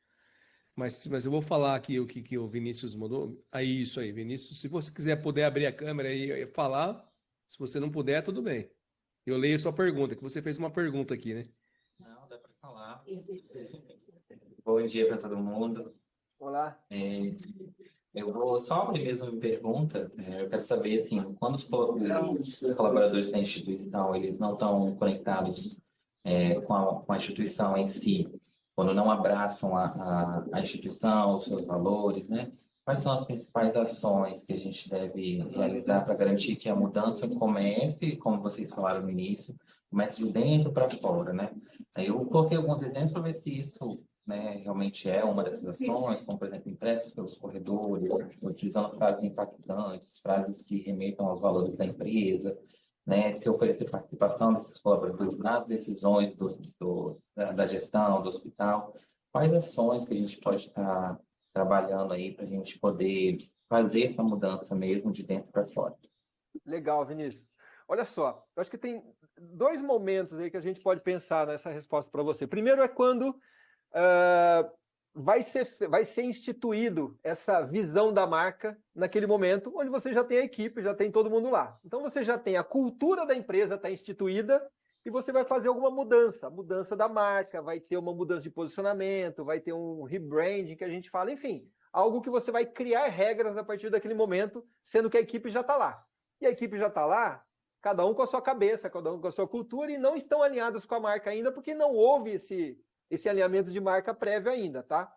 eu vou falar aqui o que o Vinícius mandou. Aí, isso aí, Vinícius, se você quiser poder abrir a câmera e falar, se você não puder, tudo bem. Eu leio a sua pergunta, que você fez uma pergunta aqui, né? Não, dá para falar. Bom dia para todo mundo. Olá. Eu vou só abrir mesmo uma pergunta. Eu quero saber, assim, quando os colaboradores da instituição, eles não estão conectados com a instituição em si, quando não abraçam a instituição, os seus valores, né? Quais são as principais ações que a gente deve realizar para garantir que a mudança comece, como vocês falaram no início, comece de dentro para fora, né? Aí eu coloquei alguns exemplos para ver se isso, né, realmente é uma dessas ações, como, por exemplo, emprestos pelos corredores, utilizando frases impactantes, frases que remetam aos valores da empresa, né, se oferecer participação desses colaboradores nas decisões da gestão do hospital. Quais ações que a gente pode estar trabalhando aí para a gente poder fazer essa mudança mesmo de dentro para fora? Legal, Vinícius. Olha só, eu acho que tem 2 momentos aí que a gente pode pensar nessa resposta para você. Primeiro é quando vai ser instituído essa visão da marca naquele momento, onde você já tem a equipe, já tem todo mundo lá. Então você já tem a cultura da empresa está instituída e você vai fazer alguma mudança da marca, vai ter uma mudança de posicionamento, vai ter um rebranding que a gente fala, enfim, algo que você vai criar regras a partir daquele momento, sendo que a equipe já está lá. E a equipe já está lá, cada um com a sua cabeça, cada um com a sua cultura, e não estão alinhados com a marca ainda, porque não houve esse alinhamento de marca prévio ainda, tá?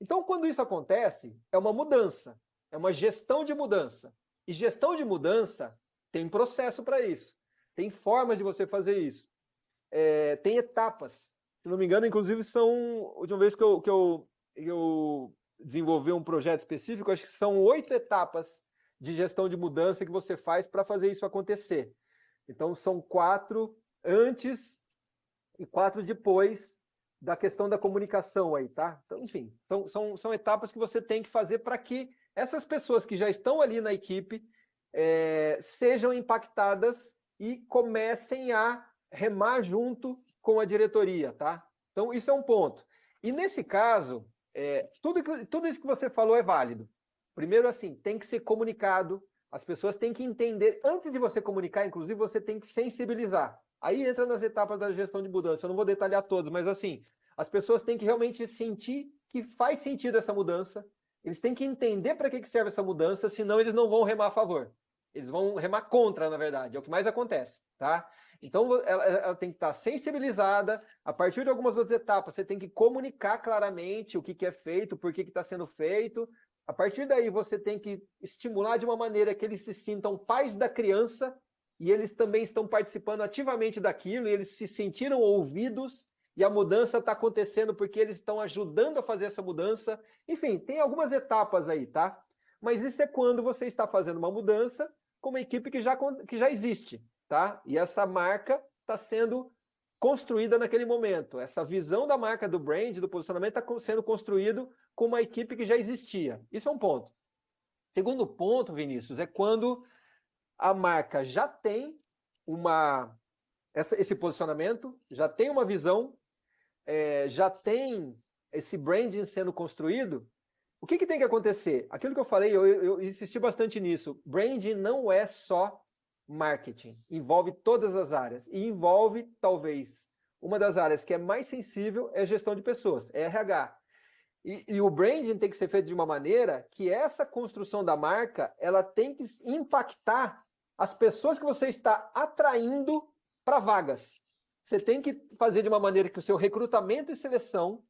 Então, quando isso acontece, é uma mudança, é uma gestão de mudança. E gestão de mudança tem processo para isso, tem formas de você fazer isso, tem etapas. Se não me engano, inclusive, a última vez que eu desenvolvi um projeto específico, acho que são 8 etapas de gestão de mudança que você faz para fazer isso acontecer. Então, são 4 antes e 4 depois da questão da comunicação aí, tá? Então, enfim, são etapas que você tem que fazer para que essas pessoas que já estão ali na equipe sejam impactadas e comecem a remar junto com a diretoria, tá? Então, isso é um ponto. E nesse caso, tudo isso que você falou é válido. Primeiro, assim, tem que ser comunicado, as pessoas têm que entender, antes de você comunicar, inclusive, você tem que sensibilizar. Aí entra nas etapas da gestão de mudança, eu não vou detalhar todas, mas assim, as pessoas têm que realmente sentir que faz sentido essa mudança, eles têm que entender para que serve essa mudança, senão eles não vão remar a favor. Eles vão remar contra, na verdade, é o que mais acontece, tá? Então, ela tem que estar sensibilizada, a partir de algumas outras etapas, você tem que comunicar claramente o que é feito, por que está sendo feito. A partir daí, você tem que estimular de uma maneira que eles se sintam pais da criança e eles também estão participando ativamente daquilo e eles se sentiram ouvidos e a mudança está acontecendo porque eles estão ajudando a fazer essa mudança. Enfim, tem algumas etapas aí, tá? Mas isso é quando você está fazendo uma mudança com uma equipe que já existe, tá? E essa marca está sendo construída naquele momento. Essa visão da marca, do brand, do posicionamento está sendo construído com uma equipe que já existia. Isso é um ponto. Segundo ponto, Vinícius, é quando a marca já tem esse posicionamento, já tem uma visão, já tem esse branding sendo construído. O que tem que acontecer? Aquilo que eu falei, eu insisti bastante nisso. Branding não é só marketing, envolve todas as áreas. E envolve, talvez, uma das áreas que é mais sensível é a gestão de pessoas, é RH. E o branding tem que ser feito de uma maneira que essa construção da marca, ela tem que impactar as pessoas que você está atraindo para vagas. Você tem que fazer de uma maneira que o seu recrutamento e seleção,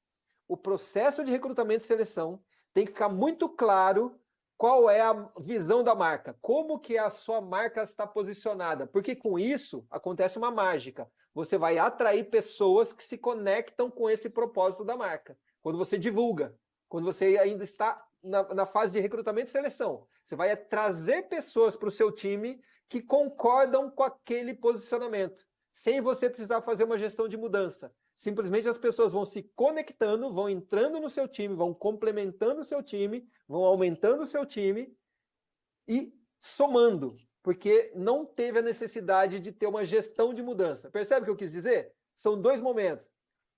o processo de recrutamento e seleção, tem que ficar muito claro qual é a visão da marca, como que a sua marca está posicionada, porque com isso acontece uma mágica. Você vai atrair pessoas que se conectam com esse propósito da marca. Quando você divulga, quando você ainda está na fase de recrutamento e seleção, você vai trazer pessoas para o seu time que concordam com aquele posicionamento, sem você precisar fazer uma gestão de mudança. Simplesmente as pessoas vão se conectando, vão entrando no seu time, vão complementando o seu time, vão aumentando o seu time e somando, porque não teve a necessidade de ter uma gestão de mudança. Percebe o que eu quis dizer? São dois momentos.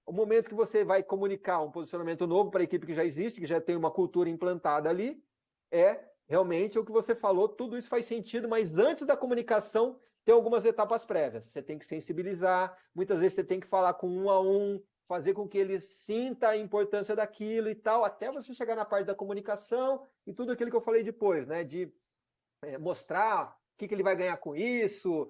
O momento que você vai comunicar um posicionamento novo para a equipe que já existe, que já tem uma cultura implantada ali, é realmente o que você falou, tudo isso faz sentido, mas antes da comunicação tem algumas etapas prévias. Você tem que sensibilizar, muitas vezes você tem que falar com um a um, fazer com que ele sinta a importância daquilo e tal, até você chegar na parte da comunicação e tudo aquilo que eu falei depois, né? De mostrar o que ele vai ganhar com isso,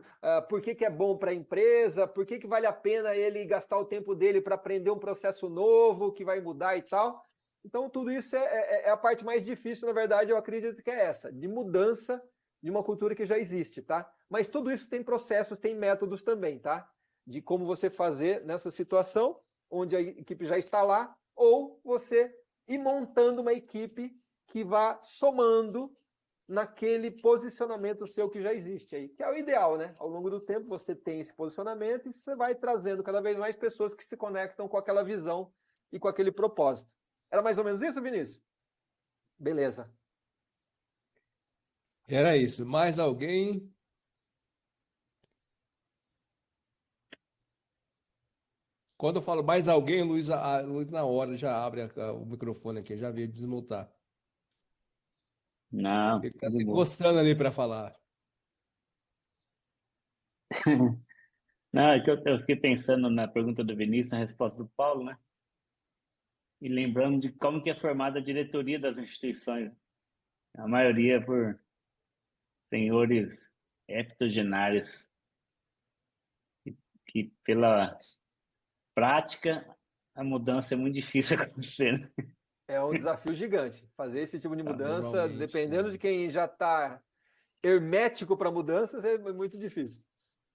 por que é bom para a empresa, por que vale a pena ele gastar o tempo dele para aprender um processo novo que vai mudar e tal. Então, tudo isso é a parte mais difícil, na verdade, eu acredito que é essa, de mudança de uma cultura que já existe, tá? Mas tudo isso tem processos, tem métodos também, tá? De como você fazer nessa situação, onde a equipe já está lá, ou você ir montando uma equipe que vá somando naquele posicionamento seu que já existe aí, que é o ideal, né? Ao longo do tempo você tem esse posicionamento e você vai trazendo cada vez mais pessoas que se conectam com aquela visão e com aquele propósito. Era mais ou menos isso, Vinícius? Beleza. Era isso. Mais alguém? Quando eu falo mais alguém, a Luiz na hora já abre o microfone aqui, já veio desmutar. Não, Ele está tudo se bom. coçando ali para falar. Não, é que eu fiquei pensando na pergunta do Vinícius, na resposta do Paulo, né? E lembrando de como que é formada a diretoria das instituições. A maioria por senhores heptogenários, que pela prática a mudança é muito difícil acontecer, né? É um desafio gigante. Fazer esse tipo de mudança, Normalmente, dependendo né? de quem já está hermético para mudanças, é muito difícil.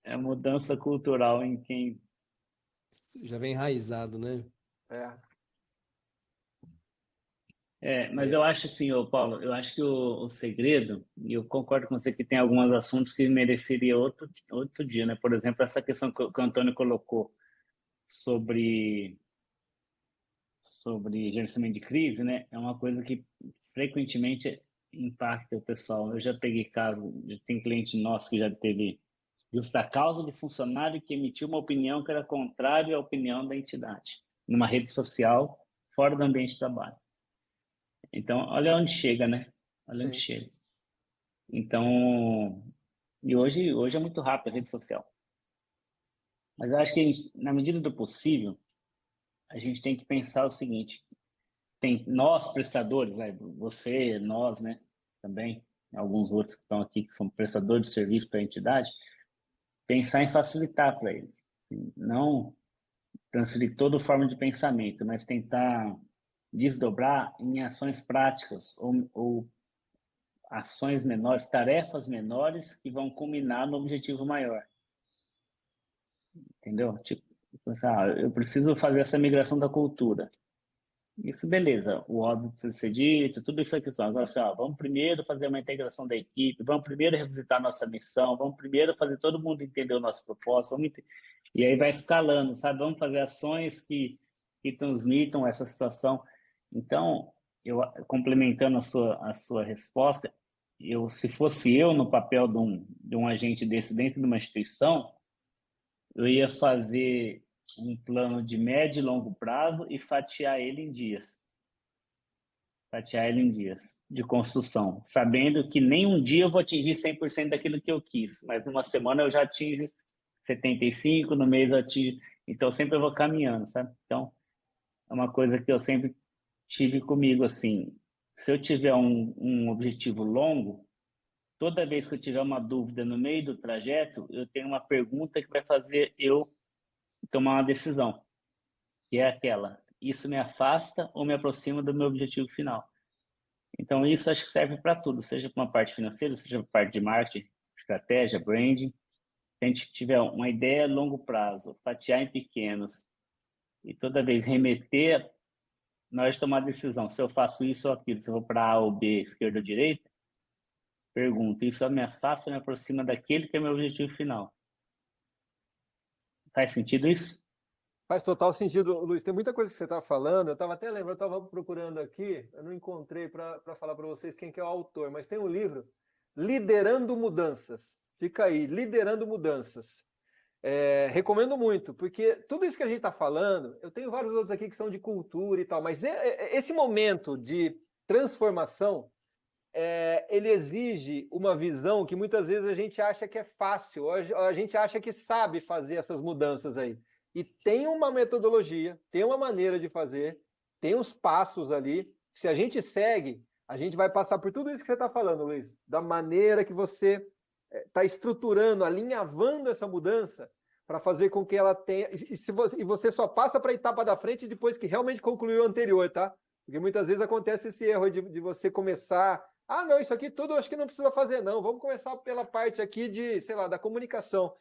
É a mudança cultural em quem... Já vem enraizado, né? Mas eu acho assim, ô Paulo, eu acho que o segredo, e eu concordo com você que tem alguns assuntos que mereceria outro dia, né? Por exemplo, essa questão que o Antônio colocou sobre gerenciamento de crise, né? É uma coisa que frequentemente impacta o pessoal. Eu já peguei caso, tem cliente nosso que já teve justa causa de funcionário que emitiu uma opinião que era contrária à opinião da entidade, numa rede social, fora do ambiente de trabalho. Então, olha onde chega, né? Olha onde chega. Então, e hoje é muito rápido a rede social. Mas eu acho que, na medida do possível, a gente tem que pensar o seguinte: tem nós, prestadores, né? Você, nós, né? Também, alguns outros que estão aqui, que são prestadores de serviço para a entidade, pensar em facilitar para eles. Assim, não transferir toda forma de pensamento, mas tentar desdobrar em ações práticas ou ações menores, tarefas menores que vão culminar no objetivo maior. Entendeu? Tipo, eu preciso fazer essa migração da cultura. Isso, beleza. O óbvio precisa ser dito, tudo isso aqui são. Agora, assim, ó, vamos primeiro fazer uma integração da equipe, vamos primeiro revisitar nossa missão, vamos primeiro fazer todo mundo entender o nosso propósito, e aí vai escalando, sabe? Vamos fazer ações que transmitam essa situação. Então, eu complementando a sua resposta, se fosse eu no papel de um agente desse dentro de uma instituição, eu ia fazer um plano de médio e longo prazo e fatiar ele em dias. Fatiar ele em dias de construção, sabendo que nem um dia eu vou atingir 100% daquilo que eu quis, mas numa semana eu já atingo 75%, no mês eu atingo. Então, sempre eu vou caminhando, sabe? Então, é uma coisa que eu sempre tive comigo, assim, se eu tiver um objetivo longo, toda vez que eu tiver uma dúvida no meio do trajeto, eu tenho uma pergunta que vai fazer eu tomar uma decisão, que é aquela: isso me afasta ou me aproxima do meu objetivo final? Então, isso acho que serve para tudo, seja para uma parte financeira, seja para parte de marketing, estratégia, branding. Se a gente tiver uma ideia a longo prazo, fatiar em pequenos e toda vez remeter, na hora de tomar a decisão, se eu faço isso ou aquilo, se eu vou para A ou B, esquerda ou direita, pergunto: isso me afasta ou me aproxima daquele que é meu objetivo final? Faz sentido isso? Faz total sentido, Luiz. Tem muita coisa que você está falando. Eu estava até lembrando, eu estava procurando aqui, eu não encontrei para falar para vocês quem que é o autor, mas tem um livro, Liderando Mudanças. Fica aí, Liderando Mudanças. Recomendo muito, porque tudo isso que a gente está falando, eu tenho vários outros aqui que são de cultura e tal, mas esse momento de transformação, ele exige uma visão que muitas vezes a gente acha que é fácil, a gente acha que sabe fazer essas mudanças aí. E tem uma metodologia, tem uma maneira de fazer, tem os passos ali. Se a gente segue, a gente vai passar por tudo isso que você está falando, Luiz, da maneira que você está estruturando, alinhavando essa mudança para fazer com que ela tenha. E você só passa para a etapa da frente depois que realmente concluiu o anterior, tá? Porque muitas vezes acontece esse erro de você começar. Ah, não, isso aqui tudo eu acho que não precisa fazer, não. Vamos começar pela parte aqui de, sei lá, da comunicação.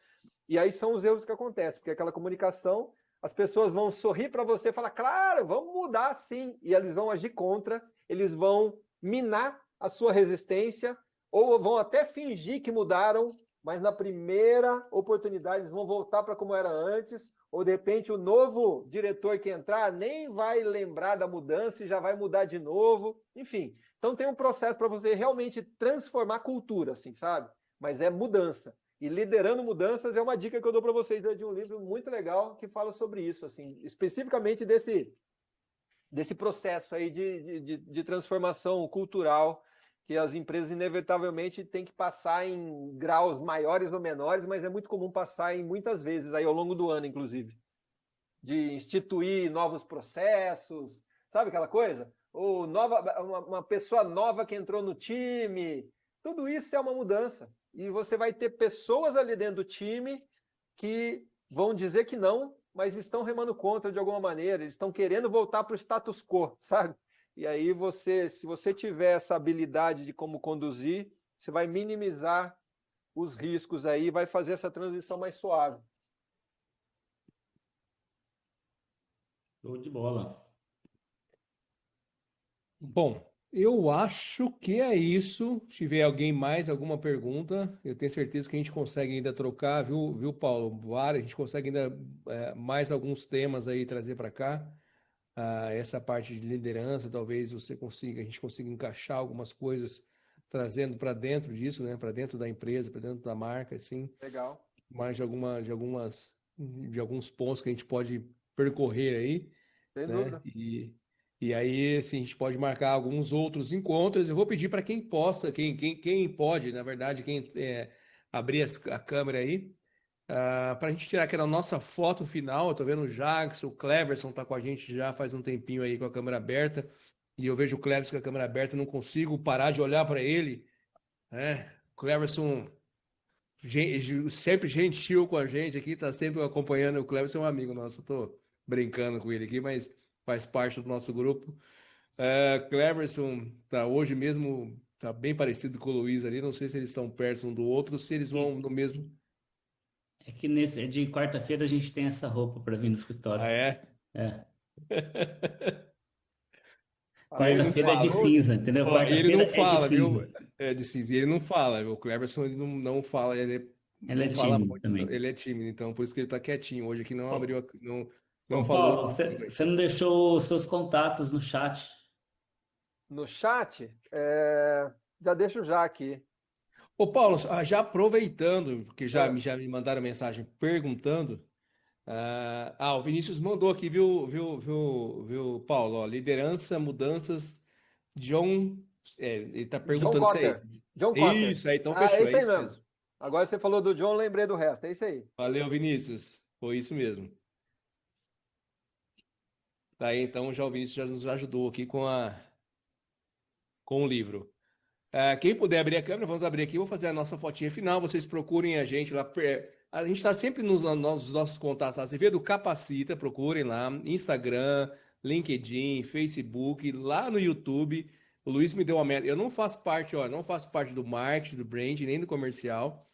E aí são os erros que acontecem, porque aquela comunicação, as pessoas vão sorrir para você e falar, claro, vamos mudar sim. E eles vão agir contra, eles vão minar a sua resistência, ou vão até fingir que mudaram, mas na primeira oportunidade eles vão voltar para como era antes, ou de repente o novo diretor que entrar nem vai lembrar da mudança e já vai mudar de novo. Enfim, então tem um processo para você realmente transformar a cultura, assim, sabe? Mas é mudança. E Liderando Mudanças é uma dica que eu dou para vocês de um livro muito legal que fala sobre isso, assim, especificamente desse processo aí de transformação cultural que as empresas inevitavelmente têm que passar em graus maiores ou menores, mas é muito comum passar em muitas vezes aí ao longo do ano, inclusive, de instituir novos processos, sabe aquela coisa? Ou uma pessoa nova que entrou no time, tudo isso é uma mudança. E você vai ter pessoas ali dentro do time que vão dizer que não, mas estão remando contra de alguma maneira, eles estão querendo voltar para o status quo, sabe? E aí se você tiver essa habilidade de como conduzir, você vai minimizar os riscos aí, vai fazer essa transição mais suave. Show de bola. Bom, eu acho que é isso. Se tiver alguém mais alguma pergunta, eu tenho certeza que a gente consegue ainda trocar, viu, Paulo? A gente consegue ainda mais alguns temas aí trazer para cá. Essa parte de liderança, talvez a gente consiga encaixar algumas coisas trazendo para dentro disso, né? Para dentro da empresa, para dentro da marca, assim. Legal. Mais de alguns pontos que a gente pode percorrer aí, Sem né? dúvida. E aí, assim, a gente pode marcar alguns outros encontros. Eu vou pedir para quem possa, quem pode, na verdade, quem abrir a câmera aí, para a gente tirar aquela nossa foto final. Eu tô vendo o Jackson, o Cleverson tá com a gente já faz um tempinho aí com a câmera aberta. E eu vejo o Cleverson com a câmera aberta, não consigo parar de olhar para ele, né? O Cleverson sempre gentil com a gente aqui, tá sempre acompanhando. O Cleverson é um amigo nosso, eu tô brincando com ele aqui, mas faz parte do nosso grupo. Cleverson tá hoje mesmo, tá bem parecido com o Luiz ali, não sei se eles estão perto um do outro, se eles vão no mesmo. É que de quarta-feira a gente tem essa roupa para vir no escritório. Ah, é? É. quarta-feira é de fala. cinza, entendeu? Ó, ele Quarta-feira não é de fala, viu? cinza. É de cinza. E ele não fala, viu? O Cleverson ele não fala, ele Ele não é fala tímido muito, também. ele é tímido, então por isso que ele tá quietinho hoje aqui, não Ô, abriu, não ô, falou Paulo, comigo você aí. você não deixou os seus contatos no chat. No chat, já deixo já aqui. Ô, Paulo, já aproveitando, porque Ah, já me mandaram mensagem perguntando. O Vinícius mandou aqui, viu, Paulo? Ó, liderança, mudanças, John. Ele está John perguntando se é isso. Cotter. John Cotter. Isso aí, então Ah, é fechou, é isso aí isso mesmo. mesmo. Agora você falou do John, lembrei do resto. É isso aí. Valeu, Vinícius. Foi isso mesmo. Tá aí, então já o Vinícius já nos ajudou aqui com o livro. Quem puder abrir a câmera, vamos abrir aqui. Vou fazer a nossa fotinha final. Vocês procurem a gente lá. A gente está sempre nos nossos contatos. Azevedo Capacita, procurem lá. Instagram, LinkedIn, Facebook, lá no YouTube. O Luiz me deu uma meta. Eu não faço parte, ó, não faço parte do marketing, do brand, nem do comercial,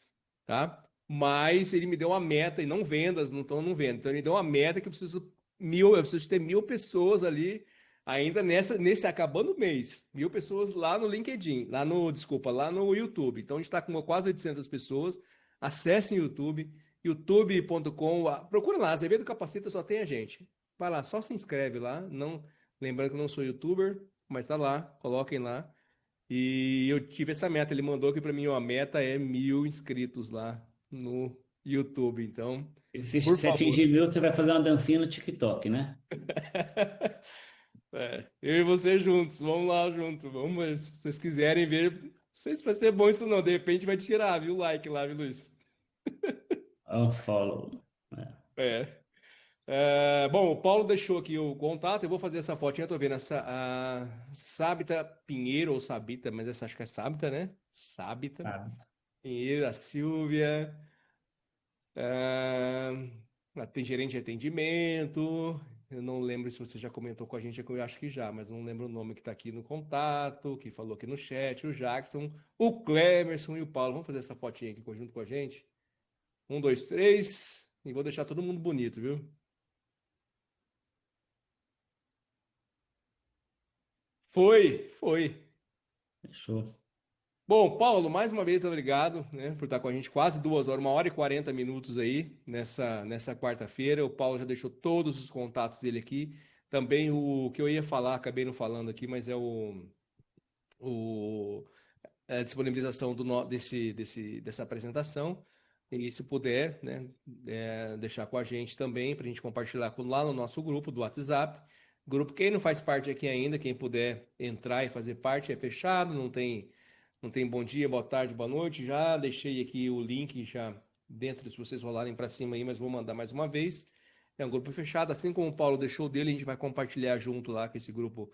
tá? Mas ele me deu uma meta e não vendas, não vendo. Então ele me deu uma meta que eu preciso ter 1.000 pessoas ali ainda nesse acabando o mês. 1.000 pessoas lá no LinkedIn, lá no YouTube. Então a gente está com quase 800 pessoas. Acessem o YouTube, youtube.com. Procura lá, Azevedo Capacita só tem a gente. Vai lá, só se inscreve lá. Não, lembrando que eu não sou youtuber, mas tá lá, coloquem lá. E eu tive essa meta. Ele mandou que para mim a meta é 1.000 inscritos lá no YouTube. Então, E se por você favor. atingir 1.000, você vai fazer uma dancinha no TikTok, né? Eu e você juntos, vamos lá junto. Vamos ver, se vocês quiserem ver. Não sei se vai ser bom isso não. De repente vai tirar, viu? O like lá, viu, Luiz? Unfollow. É. Bom, o Paulo deixou aqui o contato. Eu vou fazer essa fotinha. Eu tô vendo a Sábita Pinheiro ou Sabita, mas essa acho que é Sábita, né? Sábita Sabe? Pinheiro, a Silvia. Tem gerente de atendimento. Eu não lembro se você já comentou com a gente, eu acho que já, mas não lembro o nome que está aqui no contato, que falou aqui no chat, o Jackson, o Clemerson e o Paulo. Vamos fazer essa fotinha aqui junto com a gente? 1, 2, 3. E vou deixar todo mundo bonito, viu? Foi. Fechou. Bom, Paulo, mais uma vez obrigado, né, por estar com a gente quase 2 horas, 1 hora e 40 minutos aí nessa quarta-feira. O Paulo já deixou todos os contatos dele aqui. Também o que eu ia falar, acabei não falando aqui, mas é a disponibilização dessa apresentação. E se puder, né, deixar com a gente também, para a gente compartilhar lá no nosso grupo do WhatsApp. Grupo, quem não faz parte aqui ainda, quem puder entrar e fazer parte, é fechado, não tem bom dia, boa tarde, boa noite. Já deixei aqui o link já dentro, se vocês rolarem para cima aí, mas vou mandar mais uma vez. É um grupo fechado, assim como o Paulo deixou dele, a gente vai compartilhar junto lá com esse grupo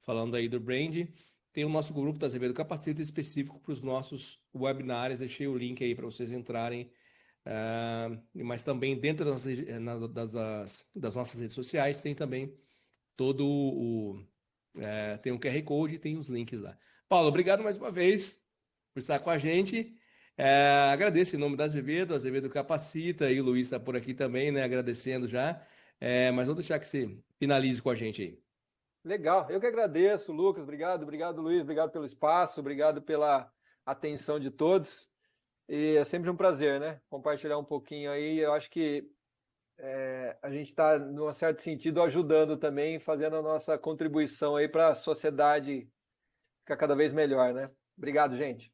falando aí do brand. Tem o nosso grupo da Azevedo Capacita específico para os nossos webinários. Deixei o link aí para vocês entrarem. Mas também dentro das nossas redes sociais tem também tem um QR Code e tem os links lá. Paulo, obrigado mais uma vez por estar com a gente. Agradeço em nome da Azevedo Capacita, e o Luiz está por aqui também, né? Agradecendo já. Mas vou deixar que você finalize com a gente aí. Legal, eu que agradeço, Lucas. Obrigado, Luiz. Obrigado pelo espaço, obrigado pela atenção de todos. E é sempre um prazer, né? Compartilhar um pouquinho aí. Eu acho que a gente está, num certo sentido, ajudando também, fazendo a nossa contribuição aí para a sociedade ficar cada vez melhor, né? Obrigado, gente.